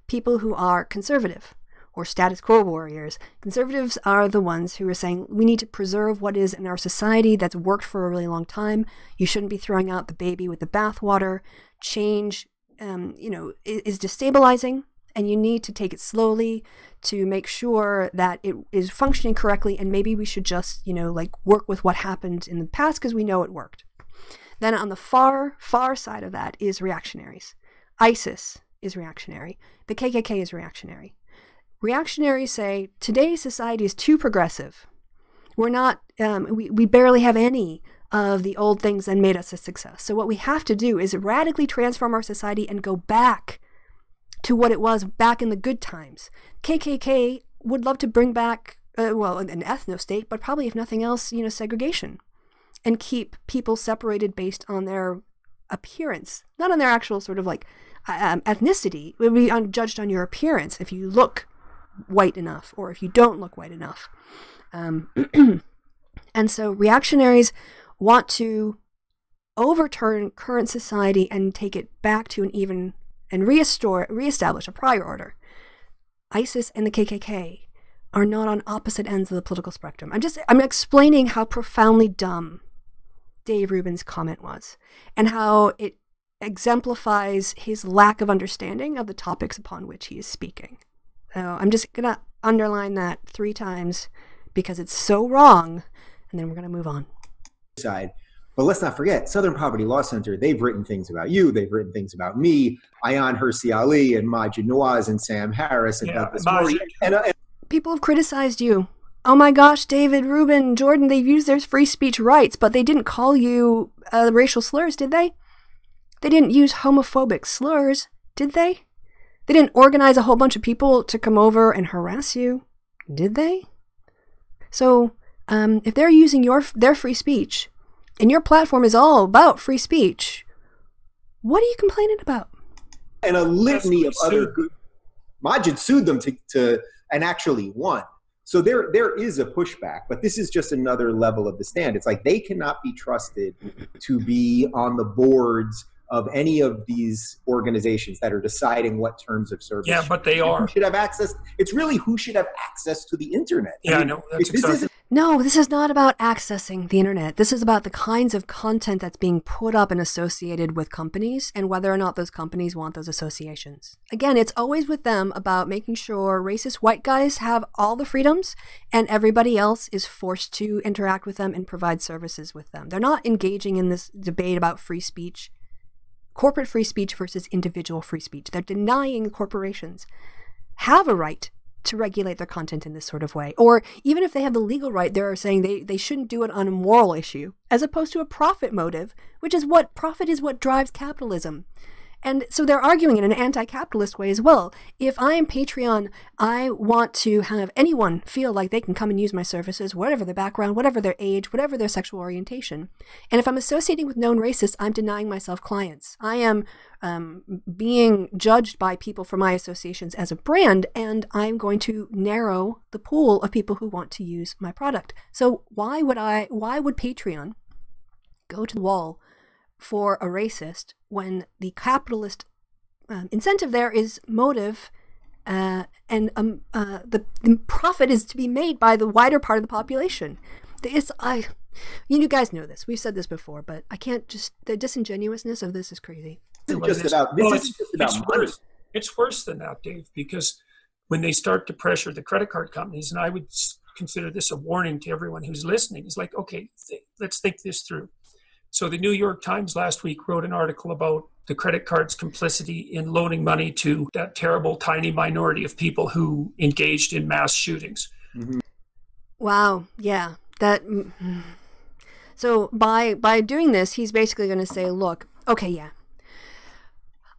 Speaker 1: people who are conservative or status quo warriors. Conservatives are the ones who are saying we need to preserve what is in our society that's worked for a really long time. You shouldn't be throwing out the baby with the bathwater. Change, is destabilizing, and you need to take it slowly to make sure that it is functioning correctly, and maybe we should just, work with what happened in the past because we know it worked. Then on the far, far side of that is reactionaries. ISIS is reactionary. The KKK is reactionary. Reactionaries say, today's society is too progressive. We're not, we barely have any of the old things that made us a success. So what we have to do is radically transform our society and go back to what it was back in the good times. KKK would love to bring back, an ethno-state, but probably, if nothing else, segregation, and keep people separated based on their appearance, not on their actual sort of like ethnicity. It would be judged on your appearance if you look white enough or if you don't look white enough. And so reactionaries want to overturn current society and take it back to and reestablish a prior order. ISIS and the KKK are not on opposite ends of the political spectrum. I'm explaining how profoundly dumb Dave Rubin's comment was and how it exemplifies his lack of understanding of the topics upon which he is speaking. So I'm just going to underline that 3 times because it's so wrong, and then we're going to move on.
Speaker 3: But let's not forget, Southern Poverty Law Center, they've written things about you, they've written things about me, Ayan Hersey Ali and Majid Nawaz and Sam Harris and Douglas Murray.
Speaker 1: People have criticized you. Oh my gosh, David, Rubin, Jordan, they've used their free speech rights, but they didn't call you racial slurs, did they? They didn't use homophobic slurs, did they? They didn't organize a whole bunch of people to come over and harass you, did they? So, if they're using their free speech, and your platform is all about free speech, what are you complaining about?
Speaker 3: And a litany of other good... Majid sued them to and actually won. So there is a pushback, but this is just another level of the stand. It's like they cannot be trusted to be on the boards of any of these organizations that are deciding what terms of service.
Speaker 2: Yeah, but they are.
Speaker 3: Who should have access? It's really who should have access to the internet.
Speaker 2: Yeah, I know. That's exactly.
Speaker 1: No, this is not about accessing the internet. This is about the kinds of content that's being put up and associated with companies and whether or not those companies want those associations. Again, it's always with them about making sure racist white guys have all the freedoms and everybody else is forced to interact with them and provide services with them. They're not engaging in this debate about free speech, corporate free speech versus individual free speech. They're denying corporations have a right to regulate their content in this sort of way. Or even if they have the legal right, they're saying they shouldn't do it on a moral issue, as opposed to a profit motive, which is what profit is what drives capitalism. And so they're arguing in an anti-capitalist way as well. If I am Patreon, I want to have anyone feel like they can come and use my services, whatever their background, whatever their age, whatever their sexual orientation. And if I'm associating with known racists, I'm denying myself clients. I am being judged by people for my associations as a brand, and I'm going to narrow the pool of people who want to use my product. So why would Patreon go to the wall for a racist when the capitalist incentive there is motive and the profit is to be made by the wider part of the population? You guys know this. We've said this before, but I can't just, the disingenuousness of this is crazy.
Speaker 2: It's worse than that, Dave, because when they start to pressure the credit card companies, and I would consider this a warning to everyone who's listening, it's like, okay, let's think this through. So the New York Times last week wrote an article about the credit card's complicity in loaning money to that terrible tiny minority of people who engaged in mass shootings.
Speaker 3: Mm-hmm.
Speaker 1: Wow. Yeah. So by doing this, he's basically going to say, look, okay, yeah,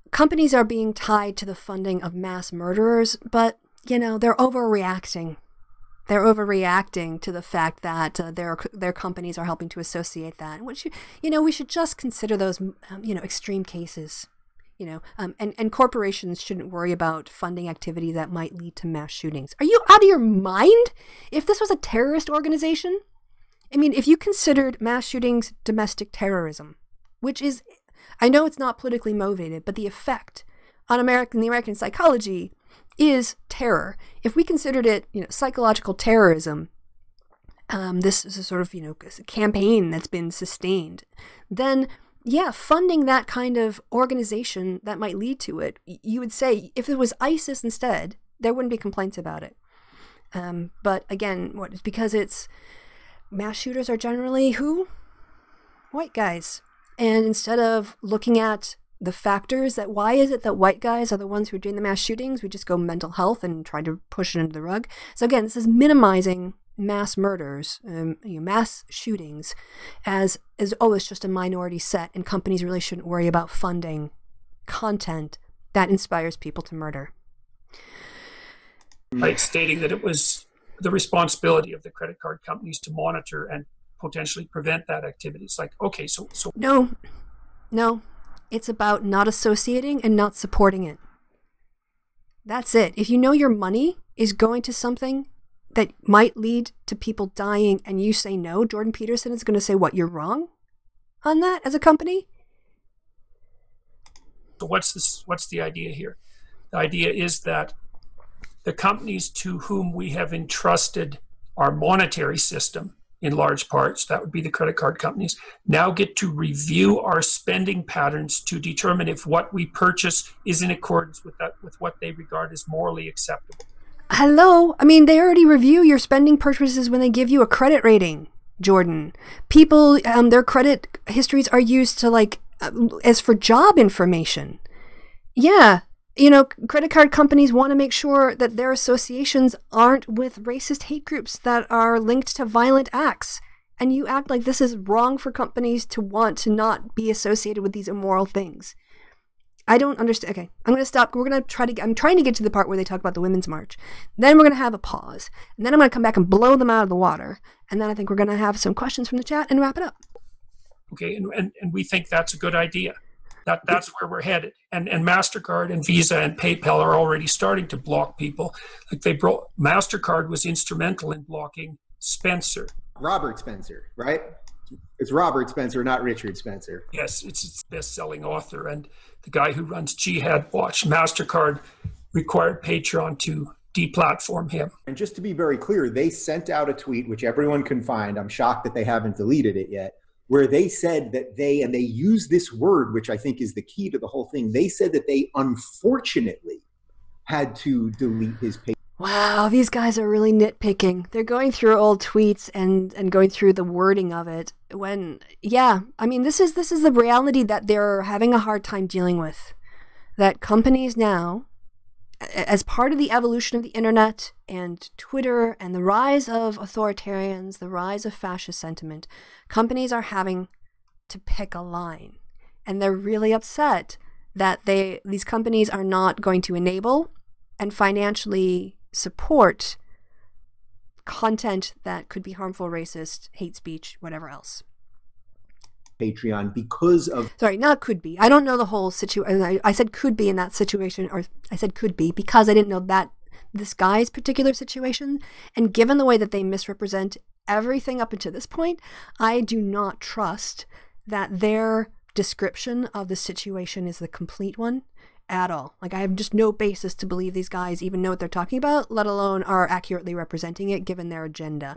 Speaker 1: companies are being tied to the funding of mass murderers, but, they're overreacting. They're overreacting to the fact that their companies are helping to associate that. Which, we should just consider those, extreme cases, and corporations shouldn't worry about funding activity that might lead to mass shootings. Are you out of your mind? If this was a terrorist organization, if you considered mass shootings domestic terrorism, which is, I know it's not politically motivated, but the effect on the American psychology is terror. If we considered it, psychological terrorism, this is a sort of, campaign that's been sustained, then yeah, funding that kind of organization that might lead to it, you would say if it was ISIS instead, there wouldn't be complaints about it. But again, it's because mass shooters are generally who? White guys. And instead of looking at the factors that why is it that white guys are the ones who are doing the mass shootings, we just go mental health and try to push it under the rug. So again, this is minimizing mass murders, mass shootings as it's just a minority set, and companies really shouldn't worry about funding content that inspires people to murder.
Speaker 2: Right, stating that it was the responsibility of the credit card companies to monitor and potentially prevent that activity. It's like, okay, so
Speaker 1: no. It's about not associating and not supporting it. That's it. If you know your money is going to something that might lead to people dying and you say no, Jordan Peterson is going to say, what, you're wrong on that as a company?
Speaker 2: So what's the idea here? The idea is that the companies to whom we have entrusted our monetary system, in large parts, that would be the credit card companies, now get to review our spending patterns to determine if what we purchase is in accordance with what they regard as morally acceptable.
Speaker 1: Hello? They already review your spending purchases when they give you a credit rating, Jordan. People, their credit histories are used to as for job information. Yeah. Credit card companies want to make sure that their associations aren't with racist hate groups that are linked to violent acts. And you act like this is wrong for companies to want to not be associated with these immoral things. I don't understand. Okay, I'm going to stop. I'm trying to get to the part where they talk about the Women's March. Then we're going to have a pause. And then I'm going to come back and blow them out of the water. And then I think we're going to have some questions from the chat and wrap it up.
Speaker 2: Okay, and we think that's a good idea. That's where we're headed. And MasterCard and Visa and PayPal are already starting to block people. Like MasterCard was instrumental in blocking Spencer.
Speaker 3: Robert Spencer, right? It's Robert Spencer, not Richard Spencer.
Speaker 2: Yes, it's its best-selling author. And the guy who runs Jihad Watch, MasterCard, required Patreon to deplatform him.
Speaker 3: And just to be very clear, they sent out a tweet, which everyone can find. I'm shocked that they haven't deleted it yet, where they said that they used this word, which I think is the key to the whole thing. They said that they unfortunately had to delete his page.
Speaker 1: Wow, these guys are really nitpicking. They're going through old tweets and going through the wording of it. When, yeah, I mean, this is the reality that they're having a hard time dealing with. That companies now, as part of the evolution of the internet and Twitter and the rise of authoritarians, the rise of fascist sentiment, companies are having to pick a line. And they're really upset that these companies are not going to enable and financially support content that could be harmful, racist, hate speech, whatever else.
Speaker 3: Patreon because of...
Speaker 1: Sorry, not could be. I don't know the whole situation. I said could be in that situation, or I said could be because I didn't know that this guy's particular situation. And given the way that they misrepresent everything up until this point, I do not trust that their description of the situation is the complete one at all. Like, I have just no basis to believe these guys even know what they're talking about, let alone are accurately representing it given their agenda.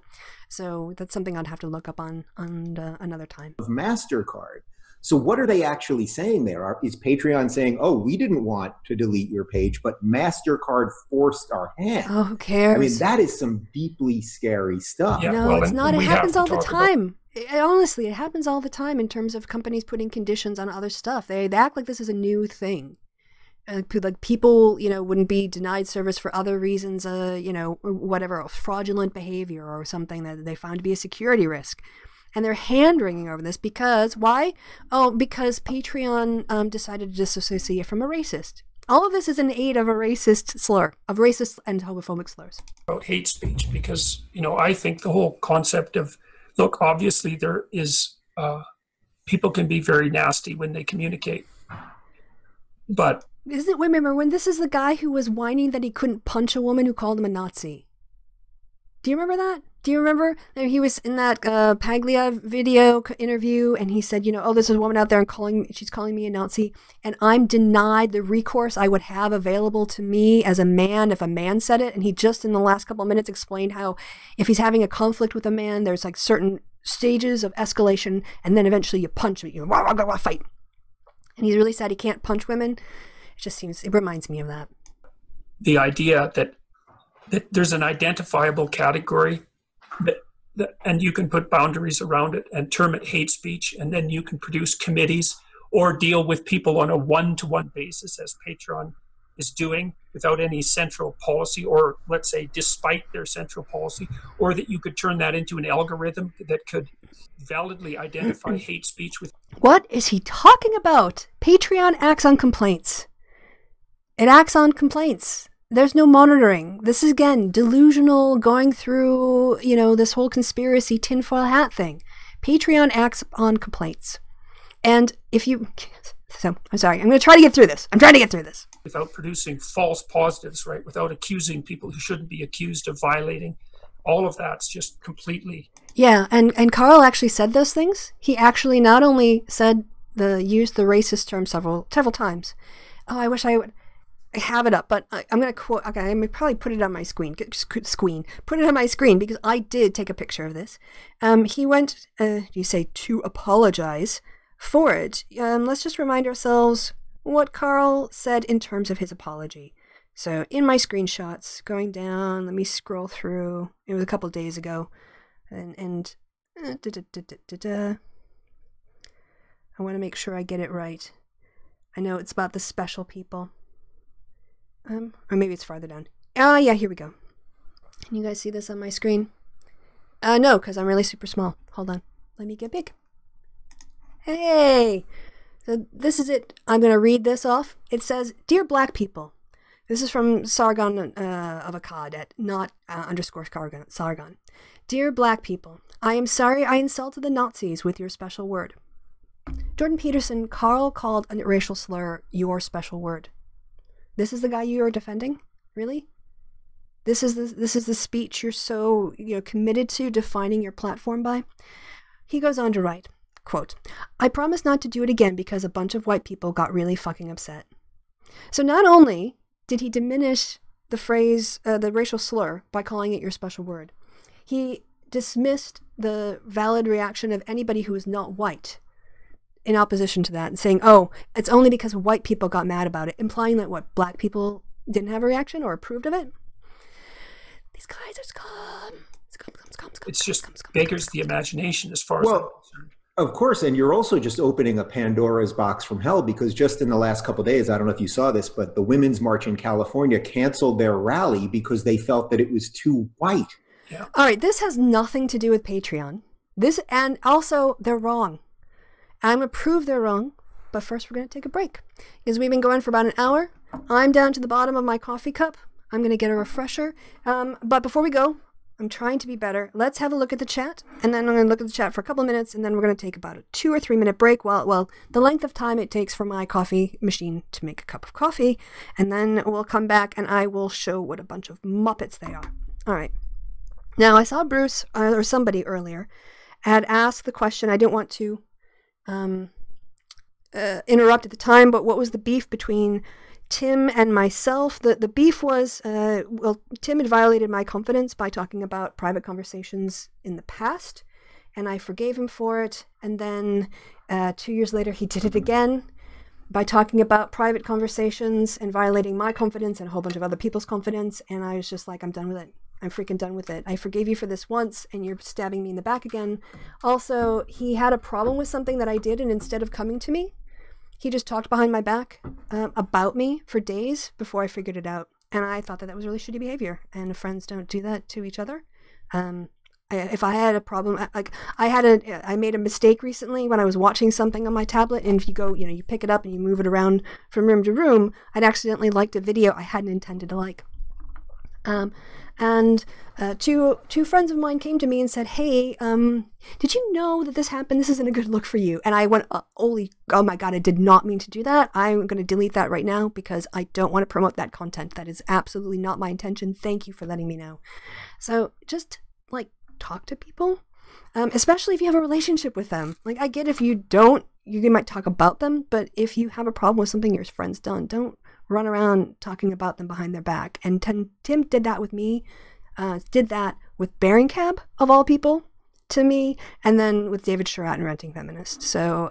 Speaker 1: So that's something I'd have to look up on another time.
Speaker 3: Of MasterCard. So what are they actually saying there? Is Patreon saying, oh, we didn't want to delete your page, but MasterCard forced our hand?
Speaker 1: Oh, who cares?
Speaker 3: I mean, that is some deeply scary stuff.
Speaker 2: Yeah,
Speaker 1: no,
Speaker 2: well,
Speaker 1: it's not. It happens all the time.
Speaker 2: Honestly,
Speaker 1: it happens all the time in terms of companies putting conditions on other stuff. They act like this is a new thing. Like people, wouldn't be denied service for other reasons, whatever, fraudulent behavior or something that they found to be a security risk. And they're hand-wringing over this because, why? Oh, because Patreon decided to disassociate from a racist. All of this is in aid of a racist slur, of racist and homophobic slurs.
Speaker 2: About hate speech, because, I think the whole concept of, look, obviously there is, people can be very nasty when they communicate. But
Speaker 1: remember when this is the guy who was whining that he couldn't punch a woman who called him a Nazi? Do you remember that? Do you remember he was in that Paglia video interview and he said, oh, there's a woman out there and she's calling me a Nazi, and I'm denied the recourse I would have available to me as a man if a man said it. And he just in the last couple of minutes explained how if he's having a conflict with a man, there's like certain stages of escalation, and then eventually you punch him, you fight. And he's really sad he can't punch women. It reminds me of that.
Speaker 2: The idea that there's an identifiable category and you can put boundaries around it and term it hate speech, and then you can produce committees or deal with people on a one-to-one basis, as Patreon is doing, without any central policy, or let's say despite their central policy, or that you could turn that into an algorithm that could validly identify hate speech with...
Speaker 1: What is he talking about? Patreon acts on complaints. It acts on complaints. There's no monitoring. This is, again, delusional, going through, this whole conspiracy tinfoil hat thing. Patreon acts on complaints. And if you... So, I'm sorry. I'm going to try to get through this.
Speaker 2: Without producing false positives, right? Without accusing people who shouldn't be accused of violating. All of that's just completely...
Speaker 1: Yeah, and Carl actually said those things. He actually not only used the racist term several times. Oh, I wish I would... I have it up, but I'm going to quote... Okay, I'm going to probably put it on my screen. Put it on my screen, because I did take a picture of this. He went, to apologize for it. Let's just remind ourselves what Carl said in terms of his apology. So, in my screenshots, going down, let me scroll through. It was a couple days ago. And I want to make sure I get it right. I know it's about the special people. Or maybe it's farther down. Yeah, here we go. Can you guys see this on my screen? No, because I'm really super small. Hold on. Let me get big. Hey! So this is it. I'm going to read this off. It says, Dear Black people. This is from Sargon of Akkad at not underscore Sargon. Dear Black people, I am sorry I insulted the Nazis with your special word. Jordan Peterson, Carl called a racial slur your special word. This is the guy you are defending? Really? This is the speech you're so committed to defining your platform by? He goes on to write, quote, I promise not to do it again because a bunch of white people got really fucking upset. So not only did he diminish the phrase, the racial slur, by calling it your special word, he dismissed the valid reaction of anybody who is not white in opposition to that and saying, oh, it's only because white people got mad about it, implying that what, black people didn't have a reaction or approved of it? These guys are scum.
Speaker 2: It's just beggars the imagination as far as I'm concerned.
Speaker 3: Of course, and you're also just opening a Pandora's box from hell, because just in the last couple of days, I don't know if you saw this, but the Women's March in California canceled their rally because they felt that it was too white.
Speaker 2: Yeah.
Speaker 1: All right, this has nothing to do with Patreon. And also, they're wrong. I'm going to prove they're wrong, but first we're going to take a break. Because we've been going for about an hour. I'm down to the bottom of my coffee cup. I'm going to get a refresher. But before we go, I'm trying to be better. Let's have a look at the chat, and then I'm going to look at the chat for a couple of minutes, and then we're going to take about a 2 or 3 minute break. Well, the length of time it takes for my coffee machine to make a cup of coffee, and then we'll come back and I will show what a bunch of Muppets they are. All right. Now, I saw Bruce, or somebody earlier, had asked the question. I didn't want to interrupt at the time, but what was the beef between Tim and myself? The beef was, Tim had violated my confidence by talking about private conversations in the past, and I forgave him for it. And then 2 years later, he did it again by talking about private conversations and violating my confidence and a whole bunch of other people's confidence. And I was just like, I'm done with it. I'm freaking done with it. I forgave you for this once, and you're stabbing me in the back again. Also, he had a problem with something that I did, and instead of coming to me, he just talked behind my back about me for days before I figured it out. And I thought that was really shitty behavior. And friends don't do that to each other. If I had a problem, I made a mistake recently when I was watching something on my tablet. And if you go, you pick it up and you move it around from room to room, I'd accidentally liked a video I hadn't intended to like. Two friends of mine came to me and said, hey, did you know that this happened? This isn't a good look for you. And I went, oh my God, I did not mean to do that. I'm going to delete that right now because I don't want to promote that content. That is absolutely not my intention. Thank you for letting me know. So just talk to people, especially if you have a relationship with them. I get if you don't, you might talk about them, but if you have a problem with something your friend's done, don't run around talking about them behind their back. And Tim did that with me, did that with Bearing Cab, of all people, to me, and then with David Sherratt and Renting Feminist. So,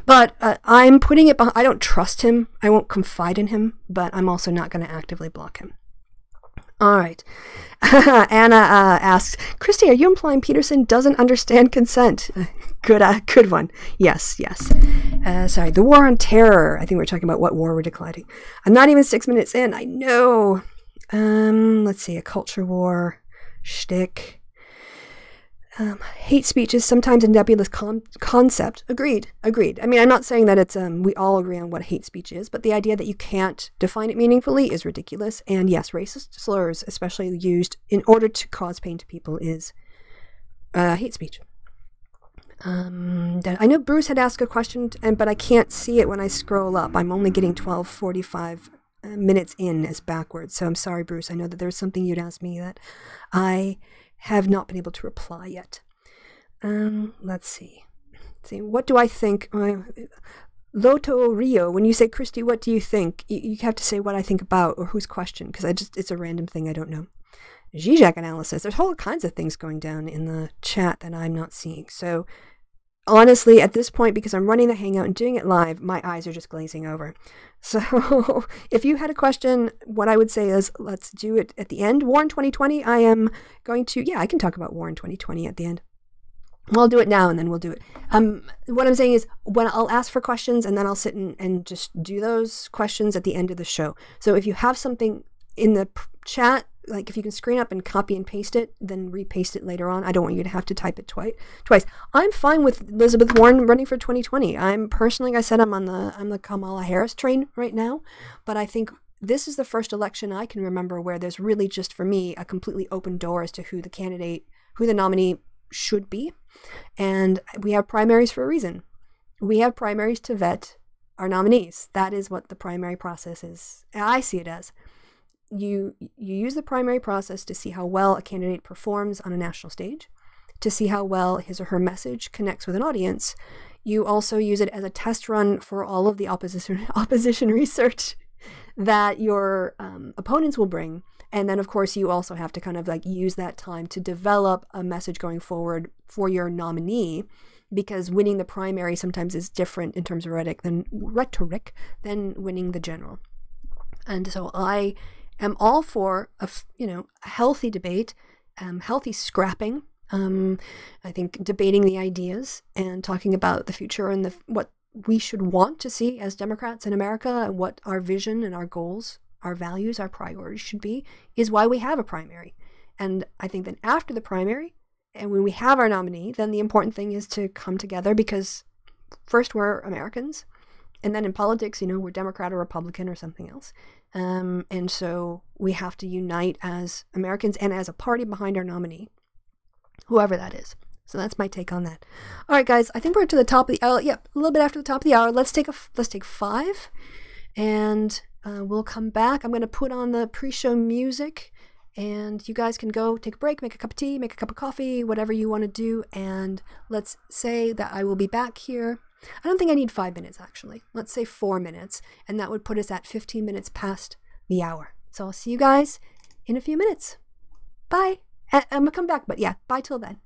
Speaker 1: but I'm putting it behind. I don't trust him. I won't confide in him, but I'm also not going to actively block him. All right. Anna asks, Kristi, are you implying Peterson doesn't understand consent? Good one. Yes. Sorry, the war on terror. I think we're talking about what war we're declaring. I'm not even 6 minutes in. I know. Let's see, a culture war, shtick. Hate speech is sometimes a nebulous concept. Agreed. I mean, I'm not saying that it's we all agree on what hate speech is, but the idea that you can't define it meaningfully is ridiculous. And yes, racist slurs, especially used in order to cause pain to people, is hate speech. I know Bruce had asked a question, but I can't see it when I scroll up. I'm only getting 12:45 minutes in as backwards. So I'm sorry, Bruce. I know that there's something you'd asked me that I have not been able to reply yet. Let's see. What do I think? Loto Rio, when you say, Kristi, what do you think? You have to say what I think about or whose question, because it's a random thing I don't know. Zizek analysis. There's whole kinds of things going down in the chat that I'm not seeing. So honestly, at this point, because I'm running the Hangout and doing it live, my eyes are just glazing over. So if you had a question, what I would say is let's do it at the end. War in 2020, I am going to, I can talk about War in 2020 at the end. Well, I'll do it now and then we'll do it. What I'm saying is when I'll ask for questions and then I'll sit and just do those questions at the end of the show. So if you have something in the chat, if you can screen up and copy and paste it, then repaste it later on. I don't want you to have to type it twice. I'm fine with Elizabeth Warren running for 2020. I'm personally, like I said, I'm on the Kamala Harris train right now, but I think this is the first election I can remember where there's really just, for me, a completely open door as to who the nominee should be. And we have primaries for a reason. we have primaries to vet our nominees. That is what the primary process is. I see it as. You use the primary process to see how well a candidate performs on a national stage, to see how well his or her message connects with an audience. You also use it as a test run for all of the opposition research that your opponents will bring. And then, of course, you also have to kind of like use that time to develop a message going forward for your nominee, because winning the primary sometimes is different in terms of rhetoric than winning the general. And so I am all for a healthy debate, healthy scrapping. I think debating the ideas and talking about the future and what we should want to see as Democrats in America, and what our vision and our goals, our values, our priorities should be, is why we have a primary. And I think that after the primary, and when we have our nominee, then the important thing is to come together, because first we're Americans, and then in politics, we're Democrat or Republican or something else. And so we have to unite as Americans and as a party behind our nominee, whoever that is. So that's my take on that. All right, guys, I think we're to the top of the hour. Yep, a little bit after the top of the hour. Let's take 5, and we'll come back. I'm going to put on the pre-show music, and you guys can go take a break, make a cup of tea, make a cup of coffee, whatever you want to do. And let's say that I will be back here. I don't think I need 5 minutes, actually. Let's say 4 minutes, and that would put us at 15 minutes past the hour. So I'll see you guys in a few minutes. Bye. I'm going to come back, but yeah, bye till then.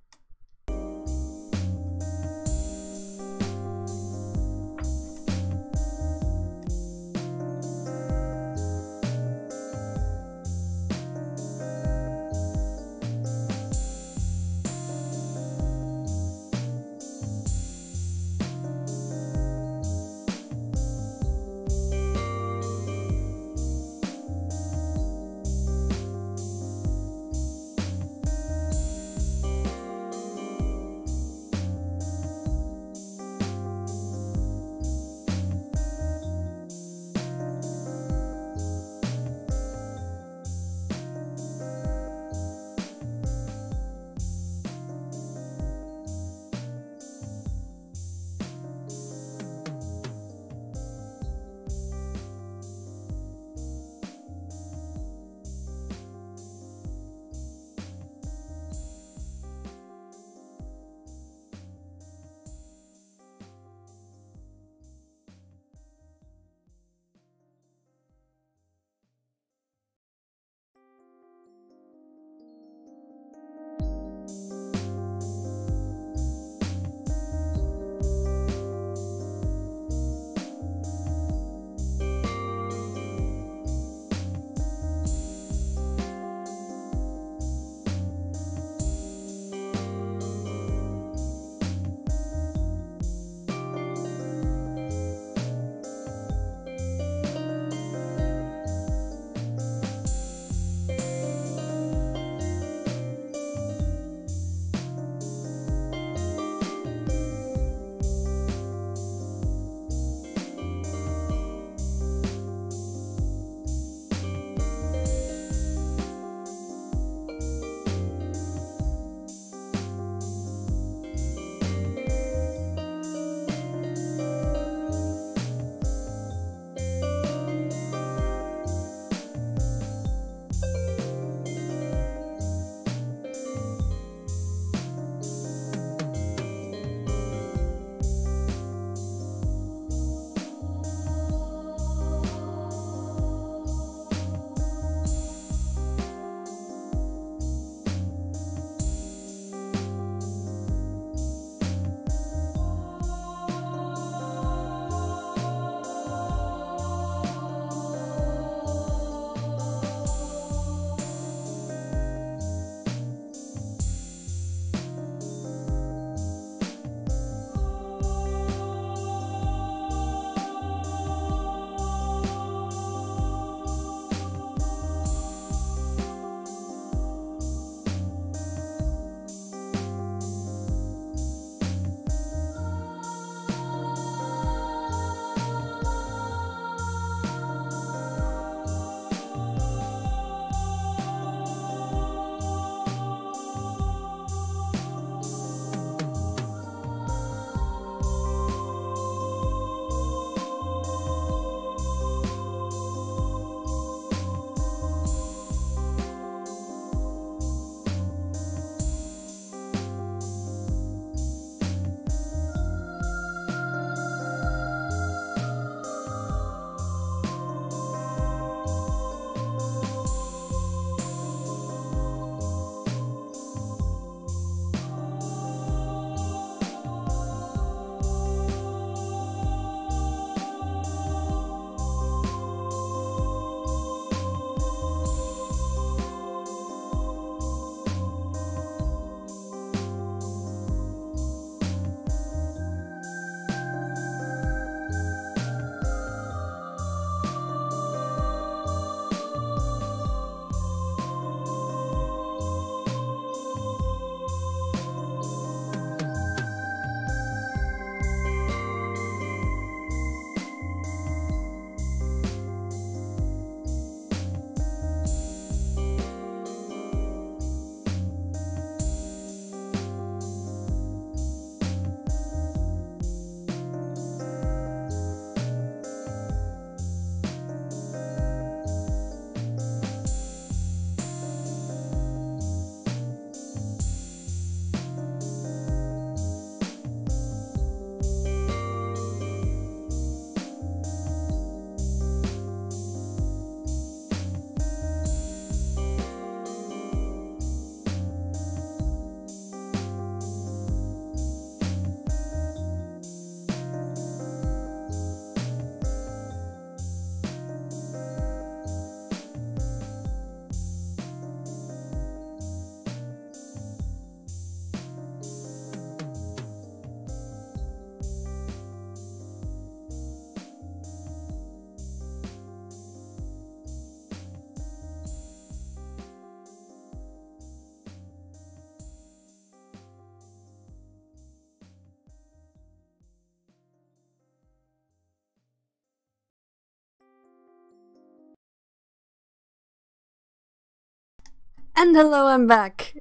Speaker 1: And hello, I'm back.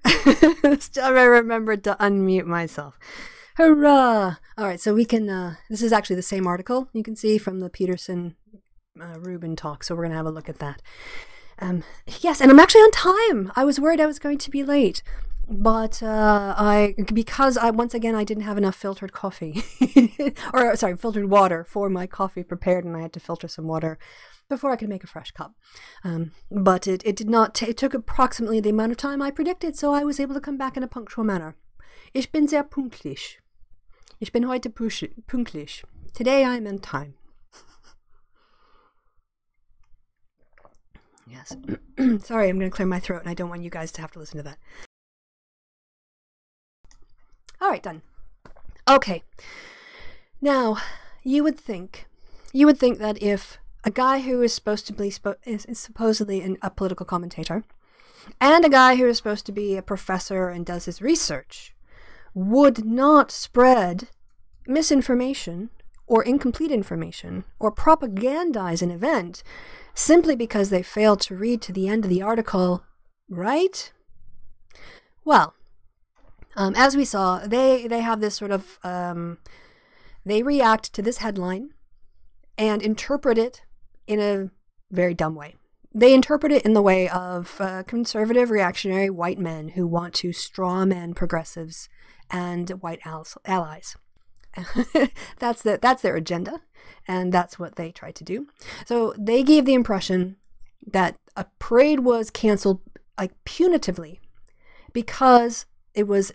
Speaker 1: This time I remembered to unmute myself. Hurrah! All right, so we can, this is actually the same article you can see from the Peterson Rubin talk, so we're going to have a look at that. Yes, and I'm actually on time. I was worried I was going to be late, but because once again I didn't have enough filtered coffee, or sorry, filtered water for my coffee prepared, and I had to filter some water before I could make a fresh cup. But it did not. It took approximately the amount of time I predicted, so I was able to come back in a punctual manner. Ich bin sehr pünktlich. Ich bin heute pünktlich. Today I'm on time. Yes. Sorry, I'm going to clear my throat, and I don't want you guys to have to listen to that. All right, done. Okay. Now, you would think that if a guy who is supposed to be is supposedly a political commentator, and a guy who is supposed to be a professor and does his research, would not spread misinformation or incomplete information or propagandize an event simply because they failed to read to the end of the article, right? Well, as we saw, they have this sort of, they react to this headline and interpret it in a very dumb way. They interpret it in the way of conservative reactionary white men who want to strawman progressives and white allies. That's their agenda, and that's what they try to do. So they gave the impression that a parade was canceled like punitively because it was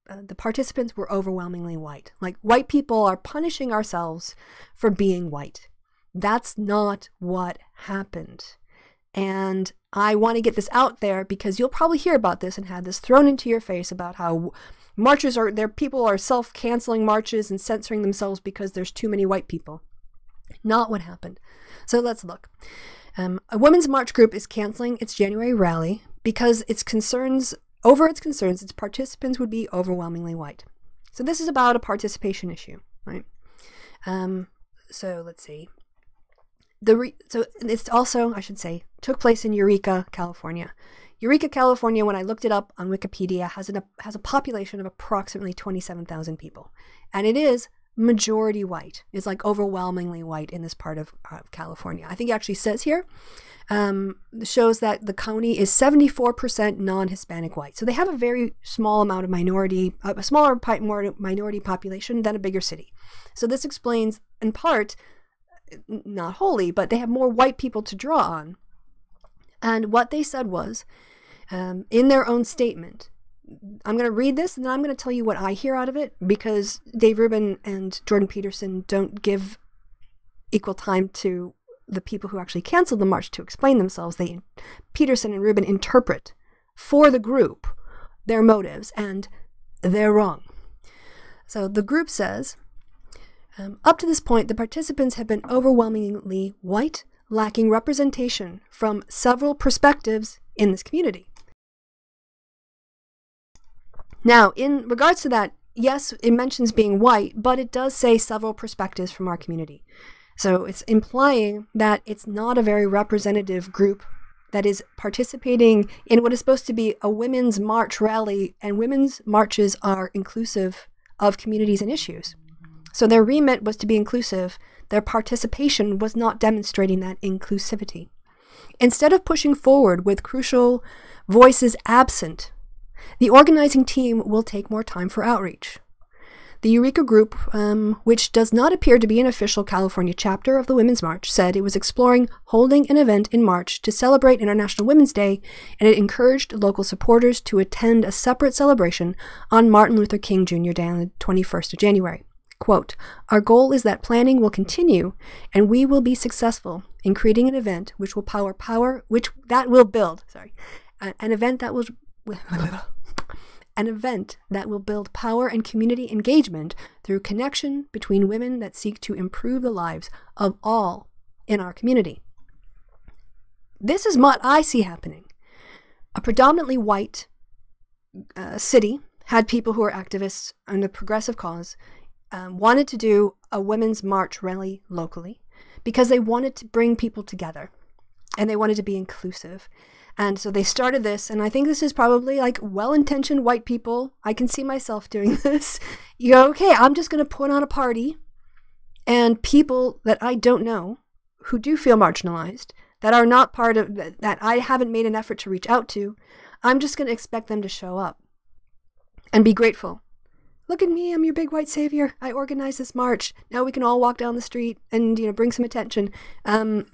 Speaker 1: the participants were overwhelmingly white. Like, white people are punishing ourselves for being white. That's not what happened. And I want to get this out there because you'll probably hear about this and have this thrown into your face about how marches are there. People are self-canceling marches and censoring themselves because there's too many white people. Not what happened. So let's look. A women's march group is canceling its January rally because its participants would be overwhelmingly white. So this is about a participation issue, right? So let's see. So it's also, I should say, took place in Eureka, California. Eureka, California, when I looked it up on Wikipedia, has a population of approximately 27,000 people. And it is majority white. It's like overwhelmingly white in this part of California. I think it actually says here, shows that the county is 74% non-Hispanic white. So they have a very small amount of minority, a smaller minority population than a bigger city. So this explains, in part, not wholly, but they have more white people to draw on. And what they said was, in their own statement, I'm going to read this and then I'm going to tell you what I hear out of it, because Dave Rubin and Jordan Peterson don't give equal time to the people who actually canceled the march to explain themselves. Peterson and Rubin interpret for the group their motives, and they're wrong. So the group says, up to this point, the participants have been overwhelmingly white, lacking representation from several perspectives in this community. Now, in regards to that, yes, it mentions being white, but it does say several perspectives from our community. So it's implying that it's not a very representative group that is participating in what is supposed to be a women's march rally, and women's marches are inclusive of communities and issues. So their remit was to be inclusive. Their participation was not demonstrating that inclusivity. Instead of pushing forward with crucial voices absent, the organizing team will take more time for outreach. The Eureka group, which does not appear to be an official California chapter of the Women's March, said it was exploring holding an event in March to celebrate International Women's Day, and it encouraged local supporters to attend a separate celebration on Martin Luther King Jr. Day on the 21st of January. Quote, our goal is that planning will continue and we will be successful in creating an event which will build power and community engagement through connection between women that seek to improve the lives of all in our community. This is what I see happening. A predominantly white city had people who are activists on the progressive cause, wanted to do a women's march rally locally because they wanted to bring people together and they wanted to be inclusive. And so they started this, and I think this is probably like well-intentioned white people. I can see myself doing this. You go, okay, I'm just going to put on a party, and people that I don't know, who do feel marginalized, that are not part of, that I haven't made an effort to reach out to, I'm just going to expect them to show up and be grateful. Look at me, I'm your big white savior. I organized this march. Now we can all walk down the street and, bring some attention. And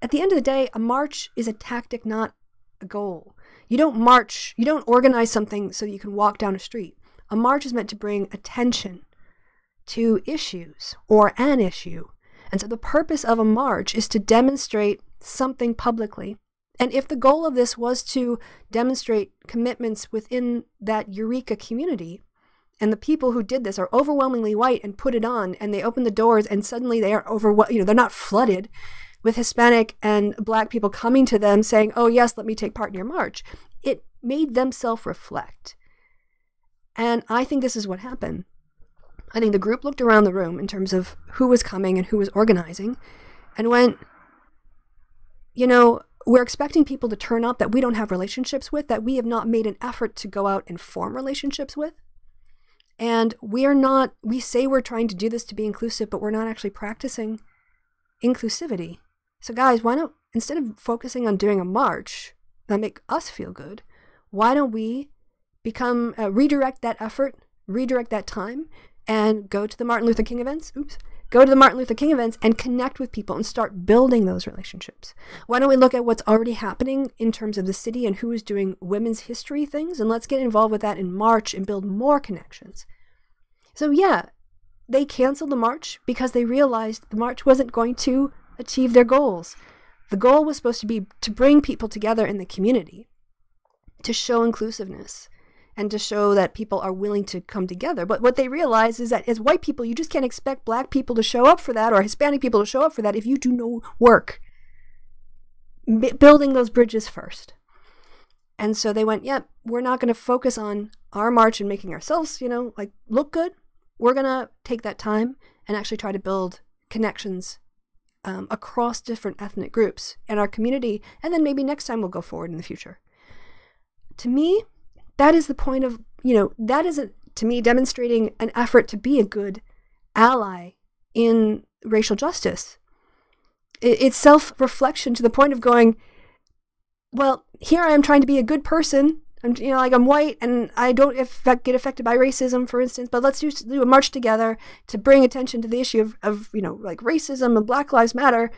Speaker 1: at the end of the day, a march is a tactic, not a goal. You don't march, you don't organize something so you can walk down a street. A march is meant to bring attention to issues or an issue. And so the purpose of a march is to demonstrate something publicly. And if the goal of this was to demonstrate commitments within that Eureka community, and the people who did this are overwhelmingly white and put it on, and they open the doors and suddenly they are they're not flooded with Hispanic and Black people coming to them saying, oh yes, let me take part in your march. It made them self-reflect. And I think this is what happened. I think the group looked around the room in terms of who was coming and who was organizing and went, we're expecting people to turn up that we don't have relationships with, that we have not made an effort to go out and form relationships with. And we say we're trying to do this to be inclusive, but we're not actually practicing inclusivity. So guys, why don't, instead of focusing on doing a march that make us feel good, why don't we redirect that effort, redirect that time, and go to the Martin Luther King events? Go to the Martin Luther King events and connect with people and start building those relationships. Why don't we look at what's already happening in terms of the city and who is doing women's history things, and let's get involved with that in March and build more connections. So yeah, they canceled the march because they realized the march wasn't going to achieve their goals. The goal was supposed to be to bring people together in the community, to show inclusiveness, and to show that people are willing to come together. But what they realize is that as white people, you just can't expect Black people to show up for that or Hispanic people to show up for that if you do no work building those bridges first. And so they went, yep, we're not going to focus on our march and making ourselves, look good. We're going to take that time and actually try to build connections across different ethnic groups in our community. And then maybe next time we'll go forward in the future. To me, that is the point of, that is, to me, demonstrating an effort to be a good ally in racial justice. It's self-reflection to the point of going, well, here I am trying to be a good person. I'm white and I don't get affected by racism, for instance, but let's do a march together to bring attention to the issue of racism and Black Lives Matter.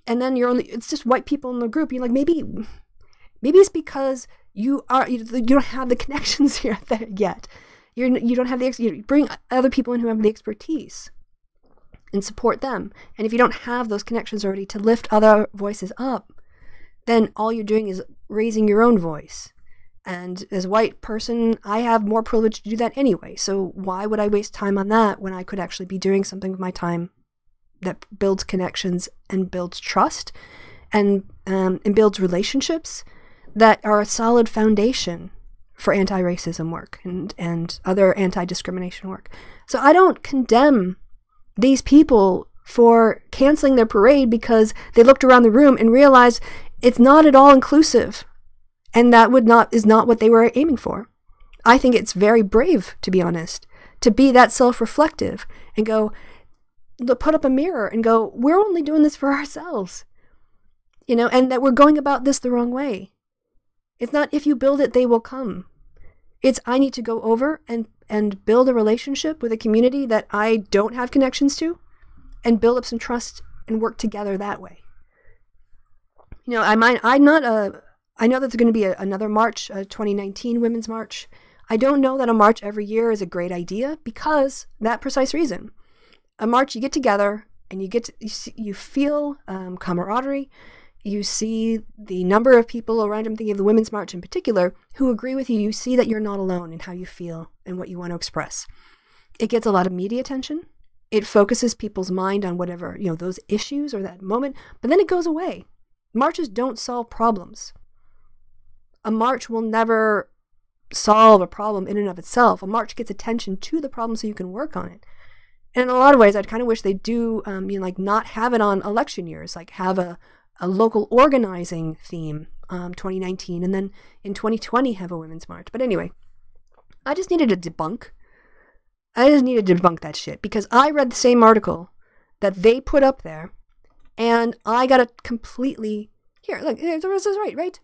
Speaker 1: And then it's just white people in the group. You're like, maybe it's because you don't have the connections here yet. You don't have you bring other people in who have the expertise and support them. And if you don't have those connections already to lift other voices up, then all you're doing is raising your own voice. And as a white person, I have more privilege to do that anyway. So why would I waste time on that when I could actually be doing something with my time that builds connections and builds trust and builds relationships that are a solid foundation for anti-racism work and other anti-discrimination work. So I don't condemn these people for canceling their parade because they looked around the room and realized it's not at all inclusive, and that is not what they were aiming for. I think it's very brave, to be honest, to be that self-reflective and go, put up a mirror and go, we're only doing this for ourselves, and that we're going about this the wrong way. It's not if you build it, they will come. It's I need to go over and build a relationship with a community that I don't have connections to and build up some trust and work together that way. I know that there's going to be another march, a 2019 Women's March. I don't know that a march every year is a great idea because that precise reason. A march, you get together and you feel camaraderie. You see the number of people around. I'm thinking of the Women's March in particular who agree with you. You see that you're not alone in how you feel and what you want to express. It gets a lot of media attention. It focuses people's mind on whatever, those issues or that moment, but then it goes away. Marches don't solve problems. A march will never solve a problem in and of itself. A march gets attention to the problem so you can work on it. And in a lot of ways, I'd kind of wish they do, not have it on election years, like have a local organizing theme 2019, and then in 2020 have a women's march. But anyway, I just needed to debunk that shit, because I read the same article that they put up there, and I got it completely... Here, look, this is right?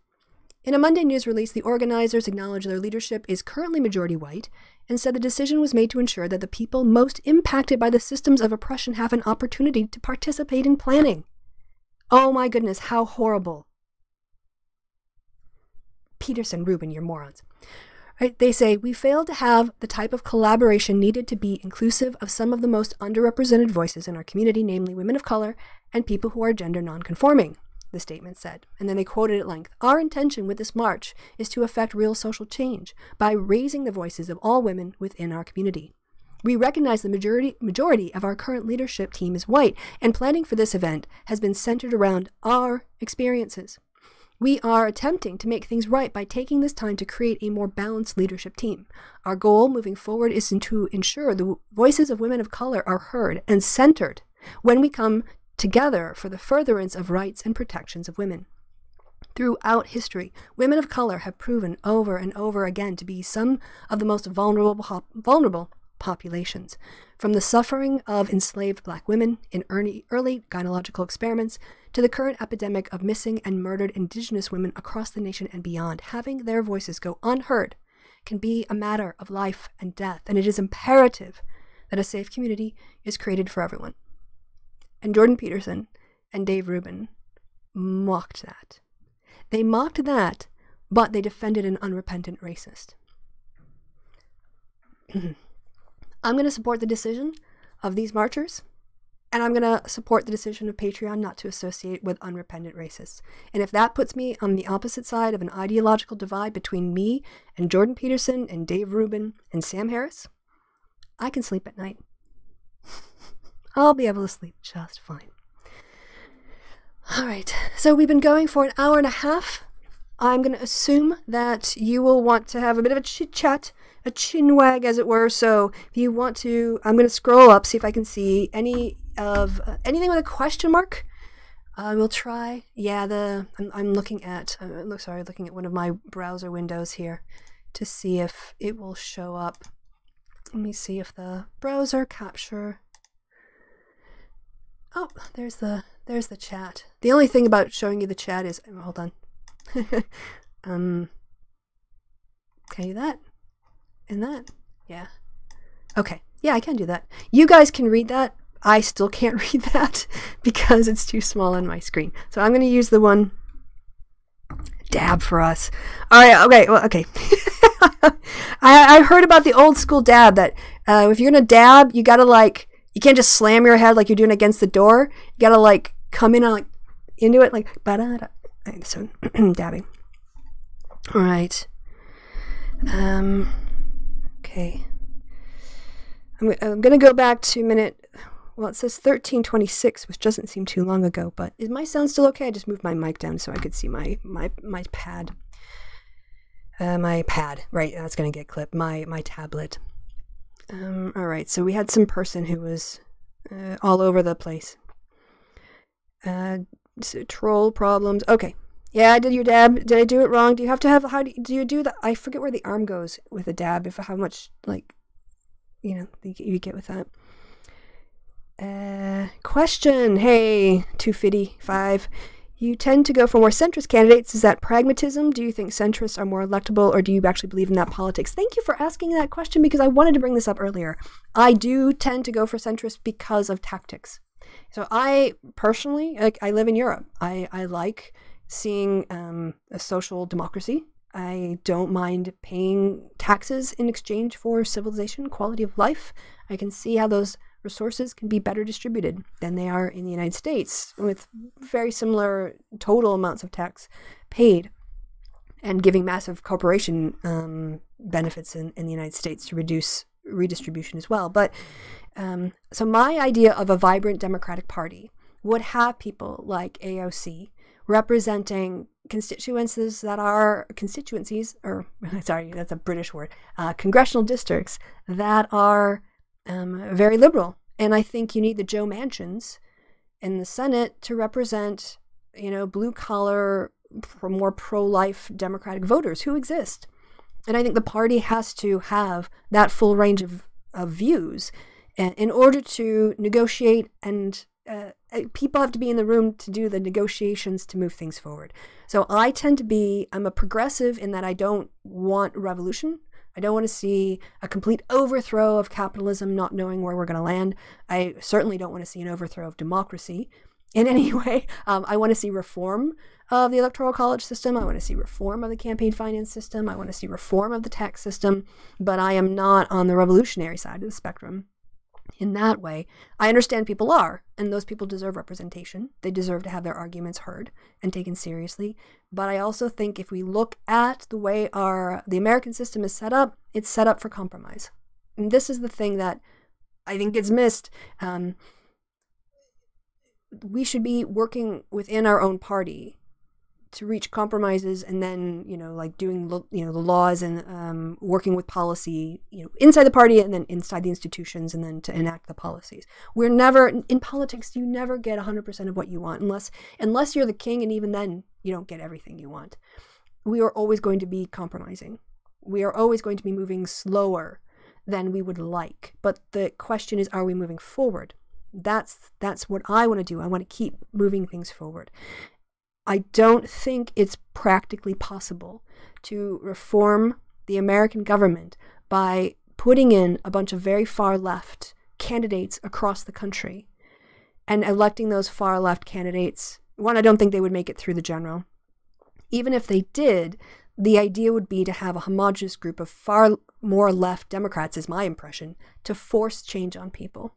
Speaker 1: In a Monday news release, the organizers acknowledged their leadership is currently majority white and said the decision was made to ensure that the people most impacted by the systems of oppression have an opportunity to participate in planning. Oh my goodness, how horrible. Peterson, Rubin, you're morons. Right? They say, we failed to have the type of collaboration needed to be inclusive of some of the most underrepresented voices in our community, namely women of color and people who are gender nonconforming, the statement said. And then they quoted at length, our intention with this march is to effect real social change by raising the voices of all women within our community. We recognize the majority of our current leadership team is white, and planning for this event has been centered around our experiences. We are attempting to make things right by taking this time to create a more balanced leadership team. Our goal moving forward is to ensure the voices of women of color are heard and centered when we come together for the furtherance of rights and protections of women. Throughout history, women of color have proven over and over again to be some of the most vulnerable populations, from the suffering of enslaved black women in early gynecological experiments to the current epidemic of missing and murdered indigenous women across the nation and beyond. Having their voices go unheard can be a matter of life and death, and it is imperative that a safe community is created for everyone. And Jordan Peterson and Dave Rubin mocked that. They mocked that, but they defended an unrepentant racist. I'm going to support the decision of these marchers, and I'm going to support the decision of Patreon not to associate with unrepentant racists. And if that puts me on the opposite side of an ideological divide between me and Jordan Peterson and Dave Rubin and Sam Harris, I can sleep at night. I'll be able to sleep just fine. All right, so we've been going for an hour and a half. I'm going to assume that you will want to have a bit of a chit-chat, a chinwag, as it were. So if you want to, I'm going to scroll up, see if I can see anything with a question mark. We'll try. Yeah, I'm looking at, looking at one of my browser windows here to see if it will show up. Let me see if the browser capture. Oh, there's the chat. The only thing about showing you the chat is, hold on. Can I do that? And that? Yeah. Okay. Yeah, I can do that. You guys can read that. I still can't read that because it's too small on my screen. So I'm going to use the one dab for us. All right. Okay. Well, okay. I heard about the old school dab that if you're going to dab, you got to you can't just slam your head like you're doing against the door. You got to come in on into it like ba-da-da. So dabbing. All right. Okay. I'm going to go back to minute. Well, it says 13:26, which doesn't seem too long ago. But is my sound still okay? I just moved my mic down so I could see my pad. My pad. Right. That's going to get clipped. My tablet. All right. So we had some person who was all over the place. So troll problems. Okay. Yeah, I did your dab. Did I do it wrong? Do you have to have, do you do that? I forget where the arm goes with a dab, how much, you get with that. Question. Hey, 255. You tend to go for more centrist candidates. Is that pragmatism? Do you think centrists are more electable, or do you actually believe in that politics? Thank you for asking that question, because I wanted to bring this up earlier. I do tend to go for centrist because of tactics. So I personally, I live in Europe. I like seeing a social democracy. I don't mind paying taxes in exchange for civilization, quality of life. I can see how those resources can be better distributed than they are in the United States, with very similar total amounts of tax paid, and giving massive corporation benefits in the United States to reduce redistribution as well. But so my idea of a vibrant Democratic Party would have people like AOC representing constituencies, sorry, that's a British word, congressional districts that are very liberal. And I think you need the Joe Manchins in the Senate to represent, blue collar, more pro-life Democratic voters who exist. And I think the party has to have that full range of views in order to negotiate, and people have to be in the room to do the negotiations to move things forward. So I tend to be, I'm a progressive in that I don't want revolution. I don't want to see a complete overthrow of capitalism, not knowing where we're going to land. I certainly don't want to see an overthrow of democracy in any way. I want to see reform of the Electoral College system. I want to see reform of the campaign finance system. I want to see reform of the tax system. But I am not on the revolutionary side of the spectrum in that way. I understand people are, and those people deserve representation. They deserve to have their arguments heard and taken seriously. But I also think if we look at the way the American system is set up, it's set up for compromise. And this is the thing that I think gets missed. We should be working within our own party to reach compromises, and then, like doing, the laws and working with policy, inside the party and then inside the institutions, and then to enact the policies. We're never, in politics, you never get 100% of what you want unless you're the king, and even then you don't get everything you want. We are always going to be compromising. We are always going to be moving slower than we would like. But the question is, are we moving forward? That's what I want to do. I want to keep moving things forward. I don't think it's practically possible to reform the American government by putting in a bunch of very far left candidates across the country and electing those far left candidates. One, I don't think they would make it through the general. Even if they did, the idea would be to have a homogenous group of far more left Democrats, is my impression, to force change on people.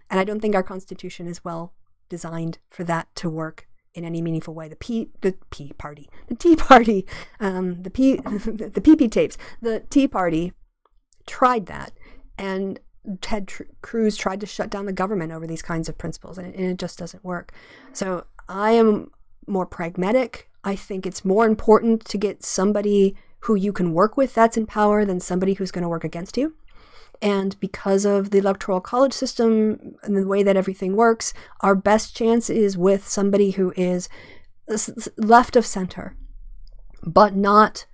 Speaker 1: And I don't think our Constitution is well designed for that to work in any meaningful way. The PP tapes, the Tea Party tried that, and Ted Cruz tried to shut down the government over these kinds of principles, and it just doesn't work. So I am more pragmatic. I think it's more important to get somebody who you can work with that's in power than somebody who's going to work against you. And because of the Electoral College system and the way that everything works, our best chance is with somebody who is left of center, but not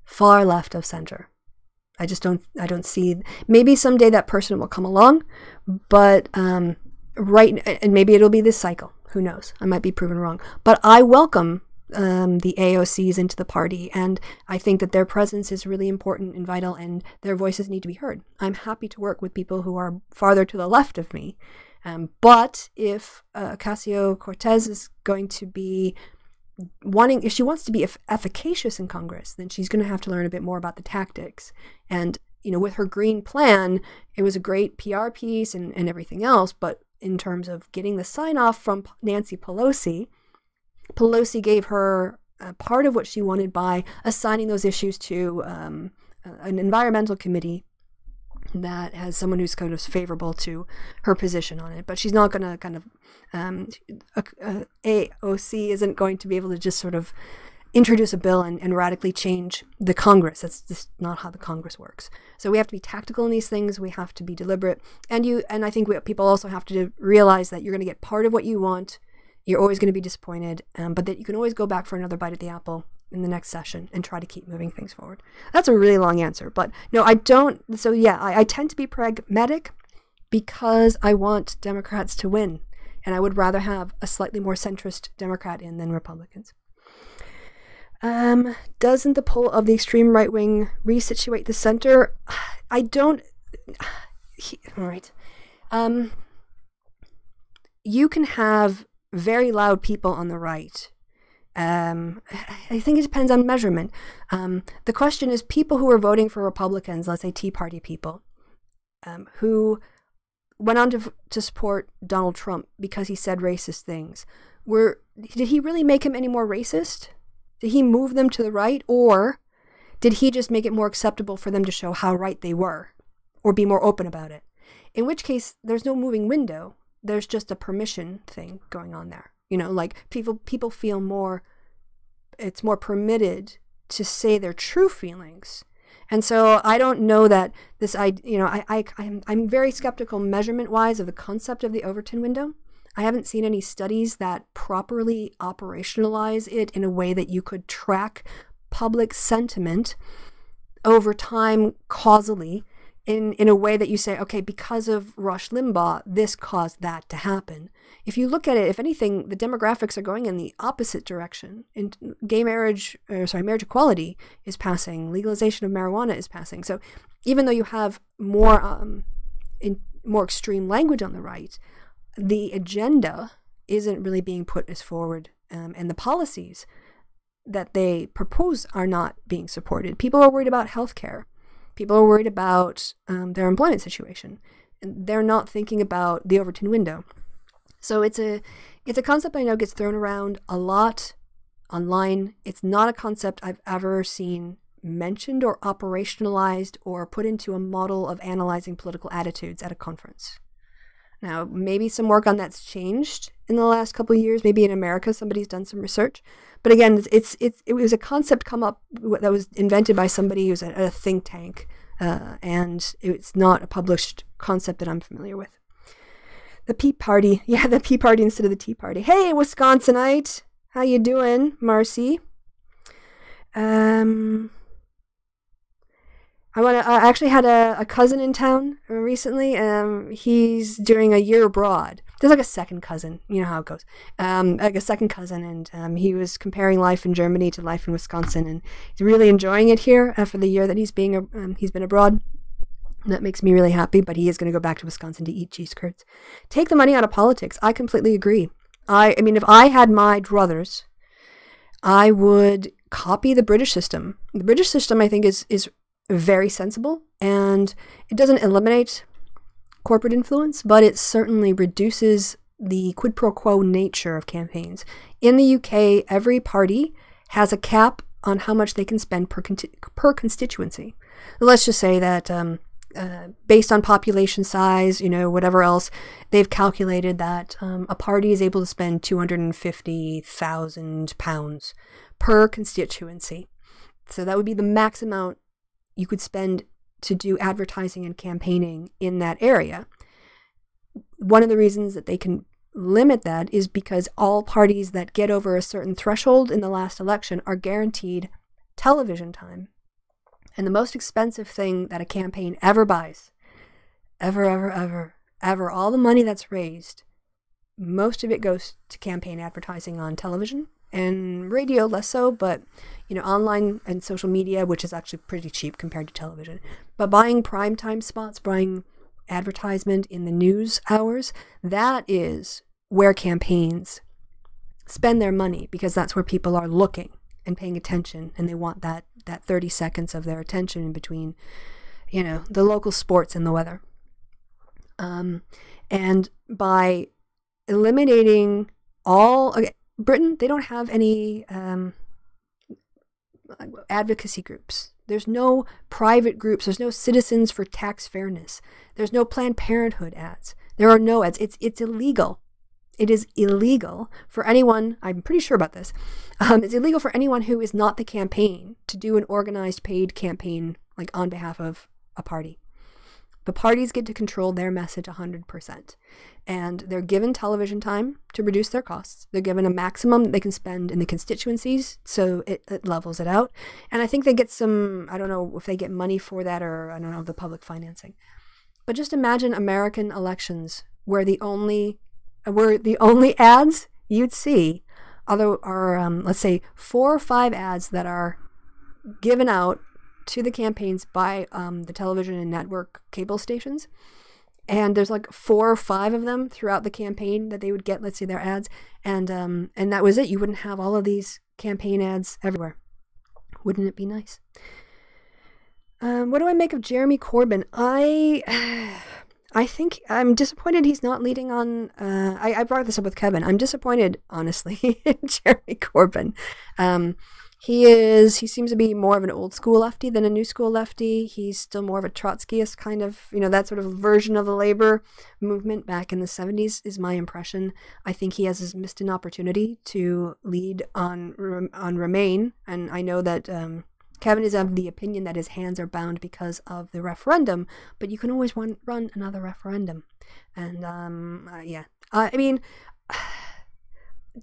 Speaker 1: far left of center. I don't see, maybe someday that person will come along, but and maybe it'll be this cycle. Who knows? I might be proven wrong. But I welcome the AOCs into the party, and I think that their presence is really important and vital, and their voices need to be heard. I'm happy to work with people who are farther to the left of me, but if Ocasio-Cortez is going to be if she wants to be efficacious in Congress, then she's going to have to learn a bit more about the tactics. And with her green plan, it was a great PR piece and everything else, but in terms of getting the sign-off from Nancy Pelosi gave her part of what she wanted by assigning those issues to an environmental committee that has someone who's kind of favorable to her position on it. But she's not going to kind of, AOC isn't going to be able to just sort of introduce a bill and radically change the Congress. That's just not how the Congress works. So we have to be tactical in these things. We have to be deliberate. And I think people also have to realize that you're going to get part of what you want. You're always going to be disappointed, but that you can always go back for another bite at the apple in the next session and try to keep moving things forward. That's a really long answer, but no, I don't. So yeah, I tend to be pragmatic because I want Democrats to win, and I would rather have a slightly more centrist Democrat in than Republicans. Doesn't the pull of the extreme right wing resituate the center? I don't. All right. You can have very loud people on the right. I think it depends on measurement. The question is, people who are voting for Republicans, let's say Tea Party people, who went on to support Donald Trump because he said racist things, did he really make him any more racist? Did he move them to the right, or did he just make it more acceptable for them to show how right they were, or be more open about it? In which case, there's no moving window. There's just a permission thing going on there. Like people feel more, it's more permitted to say their true feelings. And so I don't know that I'm very skeptical measurement wise of the concept of the Overton window. I haven't seen any studies that properly operationalize it in a way that you could track public sentiment over time causally in a way that you say, okay, because of Rush Limbaugh, this caused that to happen. If you look at it, if anything, the demographics are going in the opposite direction. Marriage equality is passing. Legalization of marijuana is passing. So even though you have more extreme language on the right, the agenda isn't really being put as forward, and the policies that they propose are not being supported. People are worried about healthcare. People are worried about their employment situation. They're not thinking about the Overton window. So it's a concept I know gets thrown around a lot online. It's not a concept I've ever seen mentioned or operationalized or put into a model of analyzing political attitudes at a conference. Now, maybe some work on that's changed in the last couple of years. Maybe in America, somebody's done some research. But again, it was a concept come up that was invented by somebody who's at a think tank, and it's not a published concept that I'm familiar with. The Pea Party. Yeah, the Pea Party instead of the Tea Party. Hey, Wisconsinite. How you doing, Marcy? I actually had a cousin in town recently. He's doing a year abroad. There's like a second cousin. You know how it goes. Like a second cousin, and he was comparing life in Germany to life in Wisconsin, and he's really enjoying it here for the year that he's been abroad. And that makes me really happy, but he is going to go back to Wisconsin to eat cheese curds. Take the money out of politics. I completely agree. I mean, if I had my druthers, I would copy the British system. The British system, I think, is very sensible, and it doesn't eliminate corporate influence, but it certainly reduces the quid pro quo nature of campaigns. In the UK, every party has a cap on how much they can spend per constituency. Let's just say that based on population size, whatever else, they've calculated that a party is able to spend £250,000 per constituency. So that would be the max amount you could spend to do advertising and campaigning in that area. One of the reasons that they can limit that is because all parties that get over a certain threshold in the last election are guaranteed television time. And the most expensive thing that a campaign ever buys, ever, all the money that's raised, most of it goes to campaign advertising on television and radio, less so, but online and social media, which is actually pretty cheap compared to television. But buying primetime spots, buying advertisement in the news hours, that is where campaigns spend their money, because that's where people are looking and paying attention, and they want that 30 seconds of their attention in between, the local sports and the weather. And by eliminating Britain, they don't have any advocacy groups. There's no private groups. There's no Citizens for Tax Fairness. There's no Planned Parenthood ads. There are no ads. It's illegal. It is illegal for anyone, I'm pretty sure about this, it's illegal for anyone who is not the campaign to do an organized paid campaign like on behalf of a party. The parties get to control their message 100%. And they're given television time to reduce their costs. They're given a maximum that they can spend in the constituencies, so it levels it out. And I think they get some, I don't know if they get money for that, or I don't know, the public financing. But just imagine American elections where the only ads you'd see are let's say 4 or 5 ads that are given out to the campaigns by the television and network cable stations. And there's like 4 or 5 of them throughout the campaign that they would get, let's say, their ads. And that was it. You wouldn't have all of these campaign ads everywhere. Wouldn't it be nice? What do I make of Jeremy Corbyn? I think I'm disappointed he's not leading on. I brought this up with Kevin. I'm disappointed, honestly, in Jeremy Corbyn. He seems to be more of an old school lefty than a new school lefty. He's still more of a Trotskyist kind of, that sort of version of the labor movement back in the 70s is my impression. I think he has missed an opportunity to lead on Remain. And I know that Kevin is of the opinion that his hands are bound because of the referendum, but you can always run another referendum. And I mean,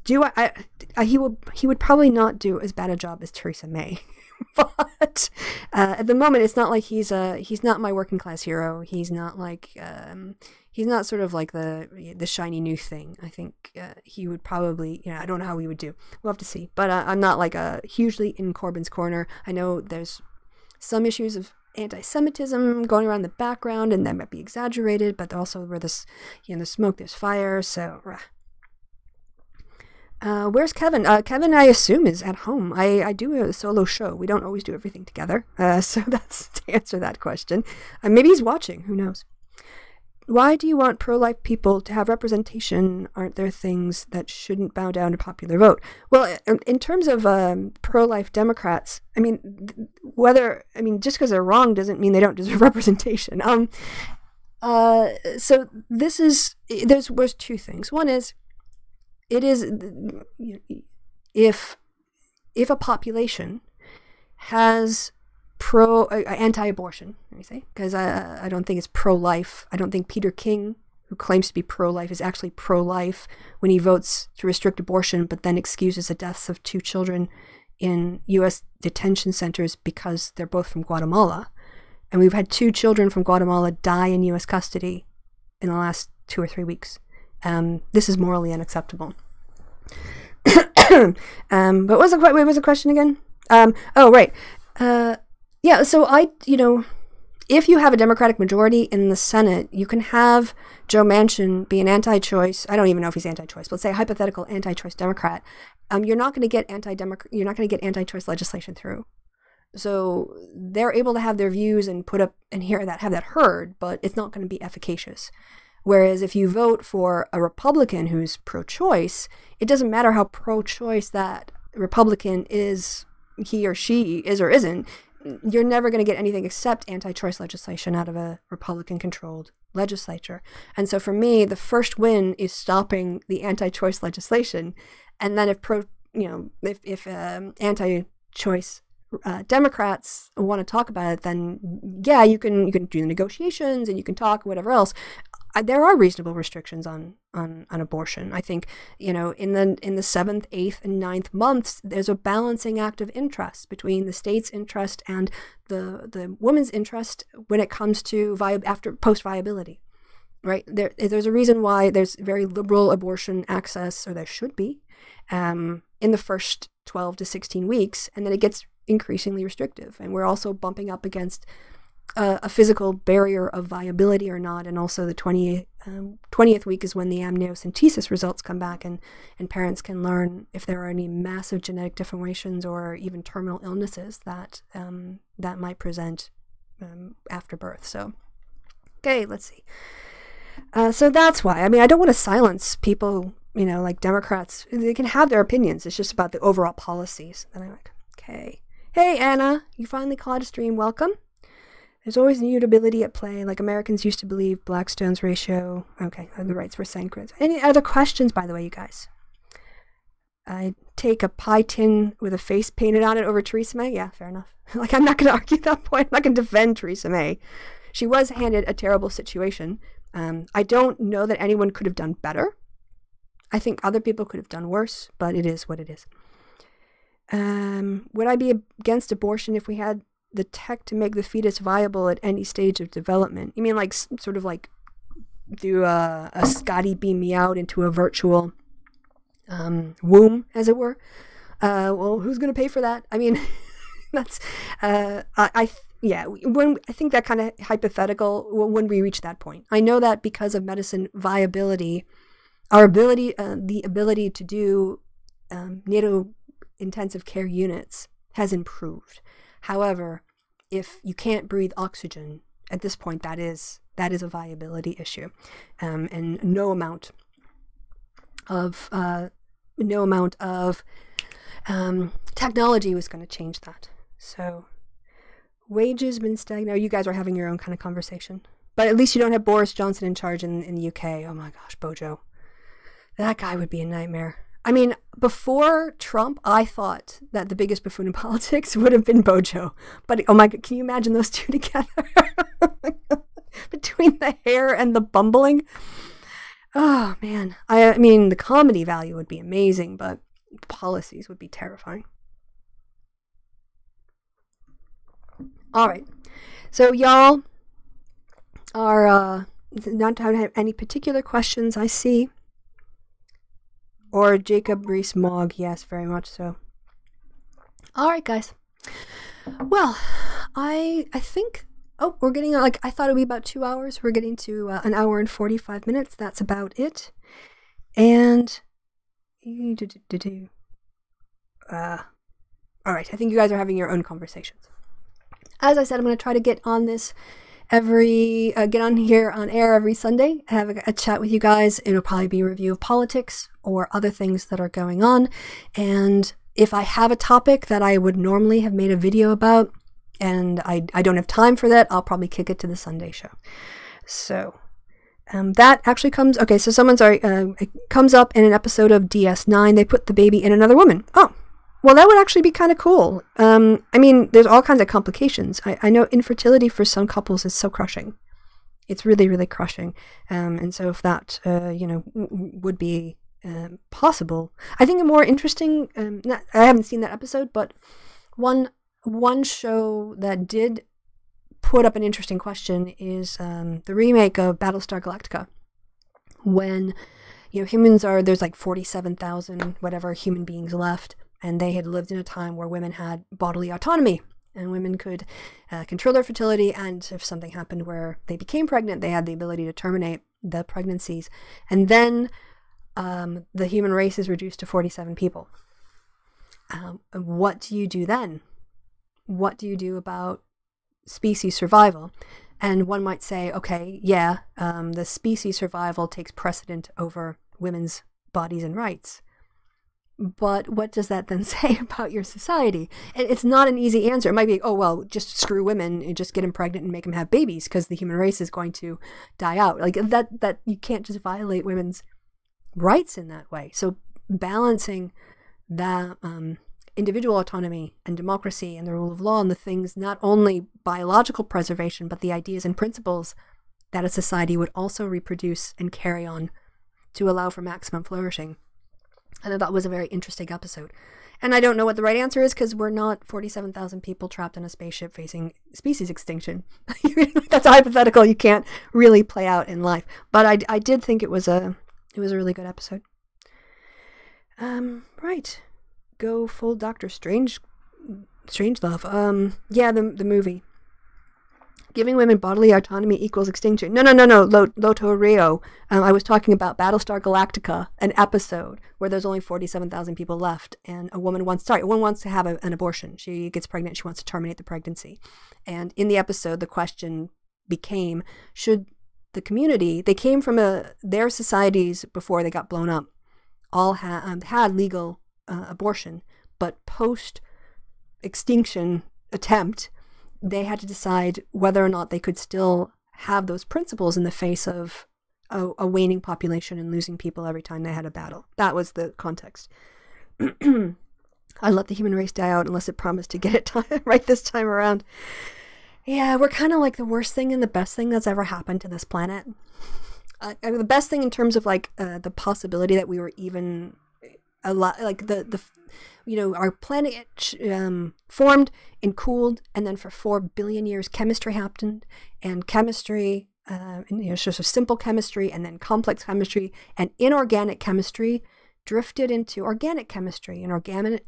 Speaker 1: he would probably not do as bad a job as Theresa May. But at the moment, it's not like he's not my working class hero. He's not like he's not sort of like the shiny new thing. I think he would probably, I don't know how he would do. We'll have to see. But I'm not like hugely in Corbyn's corner. I know there's some issues of anti-Semitism going around the background, and that might be exaggerated. But also where this, the smoke, there's fire. So. Where's Kevin? Kevin, I assume, is at home. I do a solo show. We don't always do everything together. So that's to answer that question. Maybe he's watching. Who knows? Why do you want pro-life people to have representation? Aren't there things that shouldn't bow down to popular vote? Well, in terms of pro-life Democrats, just because they're wrong doesn't mean they don't deserve representation. So there's two things. One is, it is, if a population has anti-abortion, let me say, because I don't think it's pro-life. I don't think Peter King, who claims to be pro-life, is actually pro-life when he votes to restrict abortion, but then excuses the deaths of 2 children in U.S. detention centers because they're both from Guatemala. And we've had 2 children from Guatemala die in U.S. custody in the last 2 or 3 weeks. This is morally unacceptable. But what was the question again? Oh, right. So if you have a Democratic majority in the Senate, you can have Joe Manchin be an anti-choice. I don't even know if he's anti-choice. But let's say a hypothetical anti-choice Democrat. You're not going to get anti-choice legislation through. So they're able to have their views and have that heard, but it's not going to be efficacious. Whereas if you vote for a Republican who's pro-choice, it doesn't matter how pro-choice that Republican is, he or she is or isn't, you're never going to get anything except anti-choice legislation out of a Republican-controlled legislature. And so for me, the first win is stopping the anti-choice legislation. And then if anti-choice Democrats want to talk about it, then yeah, you can do the negotiations and you can talk, whatever else. There are reasonable restrictions on abortion. I think, in the 7th, 8th, and 9th months, there's a balancing act of interest between the state's interest and the woman's interest when it comes to post-viability, right? There's a reason why there's very liberal abortion access, or there should be, in the first 12 to 16 weeks, and then it gets increasingly restrictive. And we're also bumping up against a physical barrier of viability or not, and also the 20th week is when the amniocentesis results come back, and parents can learn if there are any massive genetic deformations or even terminal illnesses that might present after birth. So, okay, let's see. So that's why. I don't want to silence people, like Democrats. They can have their opinions. It's just about the overall policies. And I'm like, okay. Hey, Anna, you finally caught a stream. Welcome. There's always mutability at play, like Americans used to believe Blackstone's ratio. Okay, the rights were sacred. Any other questions, by the way, you guys? I take a pie tin with a face painted on it over Theresa May? Yeah, fair enough. I'm not going to argue that point. I'm not going to defend Theresa May. She was handed a terrible situation. I don't know that anyone could have done better. I think other people could have done worse, but it is what it is. Would I be against abortion if we had the tech to make the fetus viable at any stage of development? You mean sort of do a Scotty beam me out into a virtual womb, as it were? Well, who's going to pay for that? That's I think that kind of hypothetical when we reach that point. I know that because of medicine viability, our ability, the ability to do NATO intensive care units has improved. However, if you can't breathe oxygen at this point, that is a viability issue, and no amount of technology was going to change that. So, wages been stagnant. You guys are having your own kind of conversation, but at least you don't have Boris Johnson in charge in the UK. Oh my gosh, Bojo, that guy would be a nightmare. Before Trump, I thought that the biggest buffoon in politics would have been Bojo. But, oh my God, can you imagine those two together? Between the hair and the bumbling. Oh, man. I mean, the comedy value would be amazing, but policies would be terrifying. All right. So y'all are not to have any particular questions, I see. Or Jacob Rees-Mogg, yes, very much so. All right, guys. Well, I think, oh, we're getting, like, I thought it would be about 2 hours. We're getting to an hour and 45 minutes. That's about it. And, all right, I think you guys are having your own conversations. As I said, I'm going to try to get on this get on here on air every Sunday, have a chat with you guys. It'll probably be a review of politics or other things that are going on. And if I have a topic that I would normally have made a video about and I don't have time for that, I'll probably kick it to the Sunday show. So that actually comes, okay, so it comes up in an episode of DS9. They put the baby in another woman. Oh, well, that would actually be kind of cool. I mean, there's all kinds of complications. I know infertility for some couples is so crushing. It's really, really crushing. And so if that, would be possible. I think a more interesting, I haven't seen that episode, but one show that did put up an interesting question is the remake of Battlestar Galactica. When, there's like 47,000 whatever human beings left. And they had lived in a time where women had bodily autonomy and women could control their fertility. And if something happened where they became pregnant, they had the ability to terminate the pregnancies. And then the human race is reduced to 47 people. What do you do then? What do you do about species survival? And one might say, okay, yeah, the species survival takes precedent over women's bodies and rights. But what does that then say about your society? And it's not an easy answer. It might be, oh, well, just screw women and just get them pregnant and make them have babies because the human race is going to die out. Like that you can't just violate women's rights in that way. So balancing that individual autonomy and democracy and the rule of law and the things, not only biological preservation, but the ideas and principles that a society would also reproduce and carry on to allow for maximum flourishing. And I thought it was a very interesting episode. And I don't know what the right answer is because we're not 47,000 people trapped in a spaceship facing species extinction. That's a hypothetical you can't really play out in life. But I did think it was a really good episode. Right. Go full Doctor Strangelove. Yeah, the movie. Giving women bodily autonomy equals extinction. No, Loto Rio. I was talking about Battlestar Galactica, an episode where there's only 47,000 people left, and a woman wants to have an abortion. She gets pregnant. She wants to terminate the pregnancy. And in the episode, the question became, should the community, they came from their societies before they got blown up, all had legal abortion, but post-extinction attempt, they had to decide whether or not they could still have those principles in the face of a waning population and losing people every time they had a battle. That was the context. I let the human race die out unless it promised to get it right this time around. Yeah, we're kind of like the worst thing and the best thing that's ever happened to this planet. The best thing in terms of like the possibility that we were even alive, like our planet formed and cooled, and then for 4 billion years chemistry happened, and chemistry, sort of simple chemistry and then complex chemistry and inorganic chemistry drifted into organic chemistry, and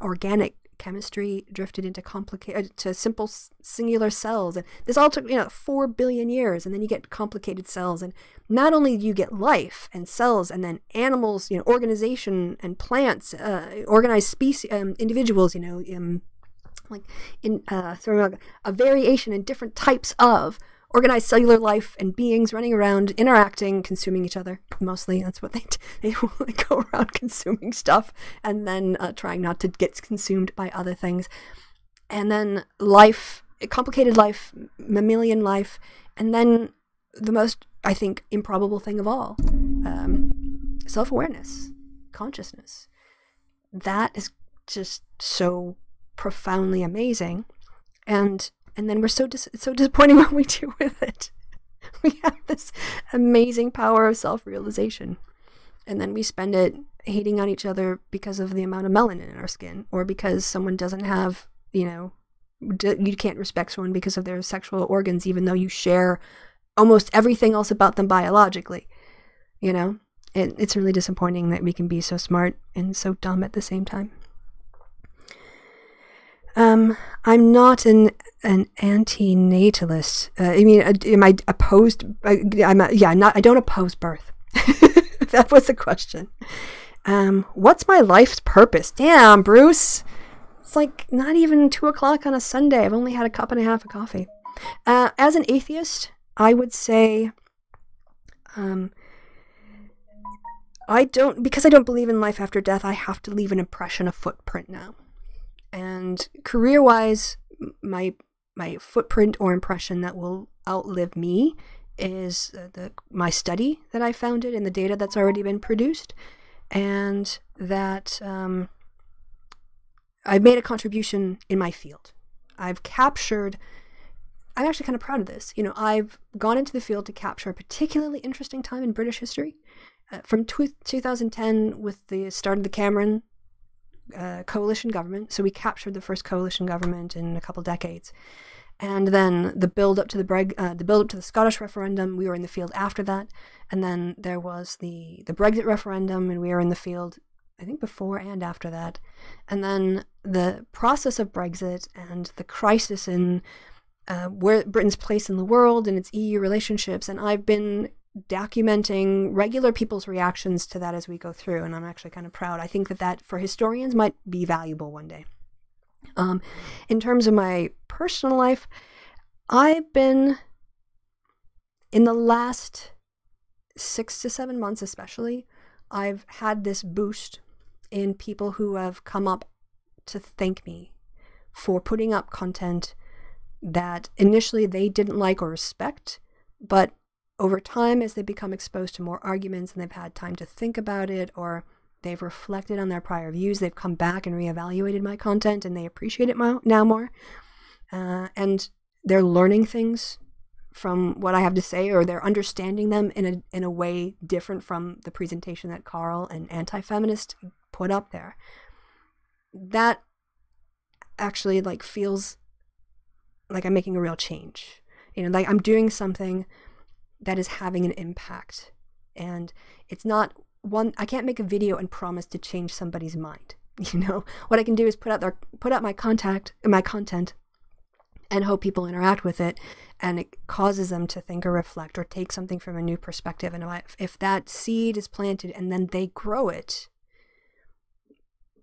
Speaker 1: organic chemistry drifted into to simple singular cells, and this all took 4 billion years, and then you get complicated cells, and not only do you get life and cells, and then animals, organization and plants, organized species, individuals, a variation in different types of organized cellular life and beings running around, interacting, consuming each other. Mostly, that's what they go around consuming stuff and then trying not to get consumed by other things. And then life, complicated life, mammalian life, and then the most, I think, improbable thing of all, self-awareness, consciousness. That is just so profoundly amazing. And then we're it's so disappointing what we do with it. We have this amazing power of self-realization. And then we spend it hating on each other because of the amount of melanin in our skin, or because someone doesn't have, you can't respect someone because of their sexual organs, even though you share almost everything else about them biologically. It's really disappointing that we can be so smart and so dumb at the same time. I'm not an anti-natalist. Am I opposed? I don't oppose birth. That was the question. What's my life's purpose? Damn, Bruce. It's like not even 2:00 on a Sunday. I've only had a cup and a half of coffee. As an atheist, I would say, because I don't believe in life after death, I have to leave an impression, a footprint now. And career-wise, my footprint or impression that will outlive me is my study that I founded and the data that's already been produced, and that I've made a contribution in my field. I'm actually kind of proud of this. I've gone into the field to capture a particularly interesting time in British history, from 2010 with the start of the Cameron coalition government. So we captured the first coalition government in a couple decades. And then the build up to the Scottish referendum, we were in the field after that. And then there was the Brexit referendum, and we were in the field, I think, before and after that. And then the process of Brexit and the crisis in where Britain's place in the world and its EU relationships. And I've been documenting regular people's reactions to that as we go through, and I'm actually kind of proud. I think that for historians might be valuable one day. In terms of my personal life, I've been, in the last 6 to 7 months especially, I've had this boost in people who have come up to thank me for putting up content that initially they didn't like or respect, but over time, as they become exposed to more arguments and they've had time to think about it, or they've reflected on their prior views, they've come back and reevaluated my content, and they appreciate it now more. And they're learning things from what I have to say, or they're understanding them in a way different from the presentation that Carl and Anti-Feminist put up there. That actually feels like I'm making a real change. Like I'm doing something that is having an impact, and it's not I can't make a video and promise to change somebody's mind. What I can do is put out my content and hope people interact with it, and it causes them to think or reflect or take something from a new perspective. And if that seed is planted and then they grow it,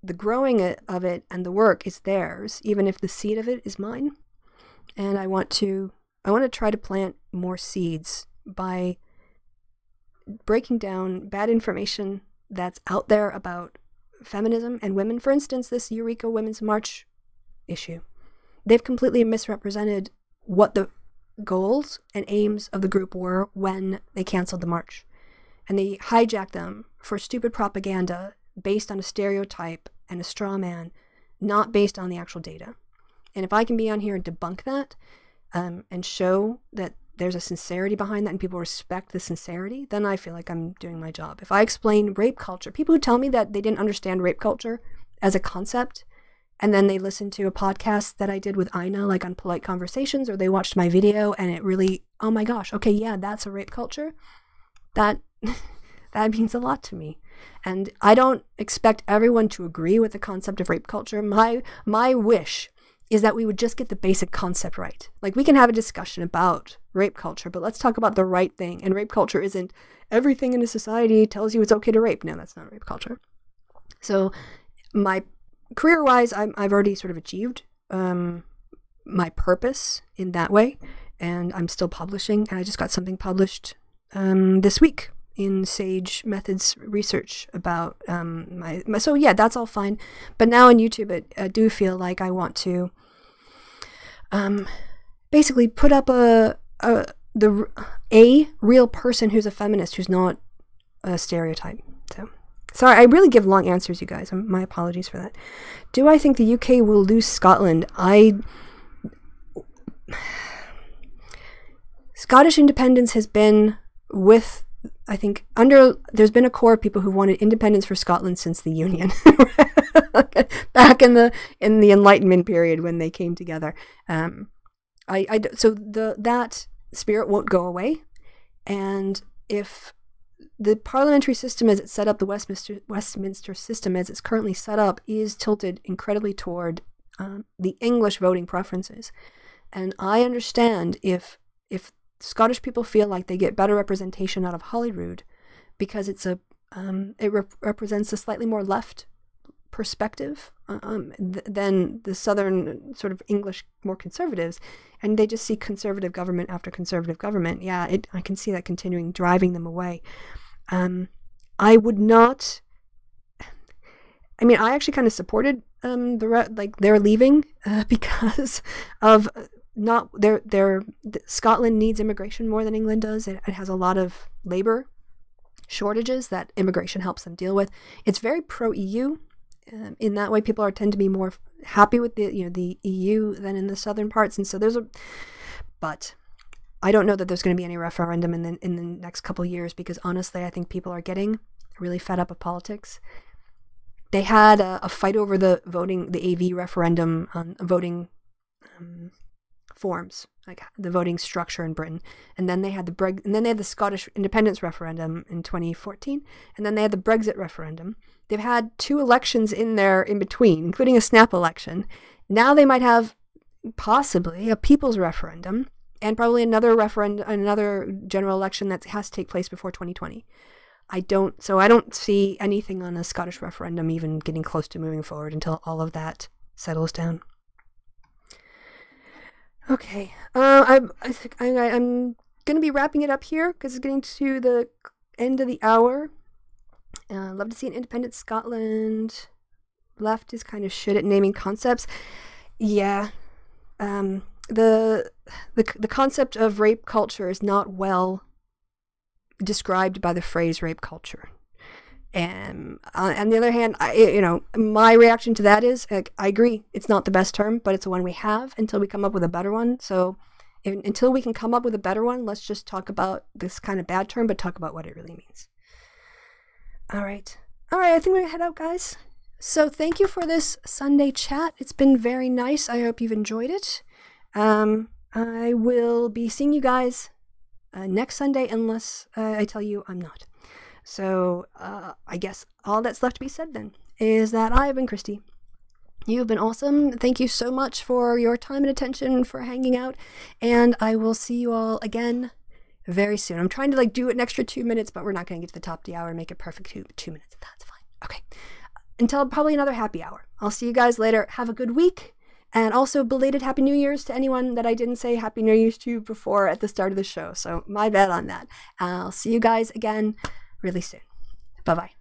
Speaker 1: the growing of it and the work is theirs, even if the seed of it is mine. And I want to try to plant more seeds by breaking down bad information that's out there about feminism and women. For instance, this Eureka Women's March issue. They've completely misrepresented what the goals and aims of the group were when they canceled the march. And they hijacked them for stupid propaganda based on a stereotype and a straw man, not based on the actual data. And if I can be on here and debunk that, and show that there's a sincerity behind that and people respect the sincerity, then I feel like I'm doing my job. If I explain rape culture, people who tell me that they didn't understand rape culture as a concept, and then they listened to a podcast that I did with Ina, like on Polite Conversations, or they watched my video and it really, oh my gosh, okay, yeah, that's a rape culture. That means a lot to me. And I don't expect everyone to agree with the concept of rape culture. My wish is that we would just get the basic concept right. Like, we can have a discussion about rape culture, but let's talk about the right thing. And rape culture isn't everything in a society tells you it's okay to rape. No, that's not rape culture. So my career-wise, I've already sort of achieved my purpose in that way, and I'm still publishing, and I just got something published this week in Sage Methods Research about so yeah, that's all fine. But now on YouTube, I do feel like I want to basically put up a real person who's a feminist, who's not a stereotype. So sorry, I really give long answers, you guys. My apologies for that. Do I think the UK will lose Scotland? Scottish independence has been with I think there's been a core of people who wanted independence for Scotland since the Union, back in the Enlightenment period when they came together. So that spirit won't go away, and if the parliamentary system as it's set up, the Westminster system as it's currently set up, is tilted incredibly toward the English voting preferences. And I understand if Scottish people feel like they get better representation out of Holyrood because it represents a slightly more left perspective than the southern sort of English more conservatives, and they just see conservative government after conservative government. Yeah, I can see that continuing, driving them away. I would not. I mean, I actually kind of supported their leaving because of Scotland needs immigration more than England does. It has a lot of labor shortages that immigration helps them deal with. It's very pro-EU. In that way, people tend to be more happy with the EU than in the southern parts, and so but I don't know that there's going to be any referendum in the next couple of years, because honestly, I think people are getting really fed up of politics. They had a fight over the AV referendum on voting forms, like the voting structure in Britain, and then they had the Scottish independence referendum in 2014, and then they had the Brexit referendum. They've had 2 elections in between, including a snap election. Now they might have possibly a people's referendum and probably another general election that has to take place before 2020. I don't see anything on a Scottish referendum even getting close to moving forward until all of that settles down. Okay, I'm going to be wrapping it up here because it's getting to the end of the hour. Love to see an independent Scotland. Left is kind of shit at naming concepts. Yeah, the concept of rape culture is not well described by the phrase rape culture. And on the other hand, my reaction to that is, I agree, it's not the best term, but it's the one we have until we come up with a better one. So until we can come up with a better one, let's just talk about this kind of bad term, but talk about what it really means. All right, I think we're gonna head out, guys. So thank you for this Sunday chat. It's been very nice. I hope you've enjoyed it. I will be seeing you guys next Sunday, unless I tell you I'm not. So I guess all that's left to be said then is that I have been Kristi. You've been awesome. Thank you so much for your time and attention, for hanging out, and I will see you all again very soon. I'm trying to do an extra 2 minutes, but we're not going to get to the top of the hour and make it perfect 2 minutes. That's fine. Okay. Until probably another happy hour. I'll see you guys later. Have a good week. And also belated Happy New Year's to anyone that I didn't say Happy New Year's to before at the start of the show. So my bad on that. I'll see you guys again really soon. Bye-bye.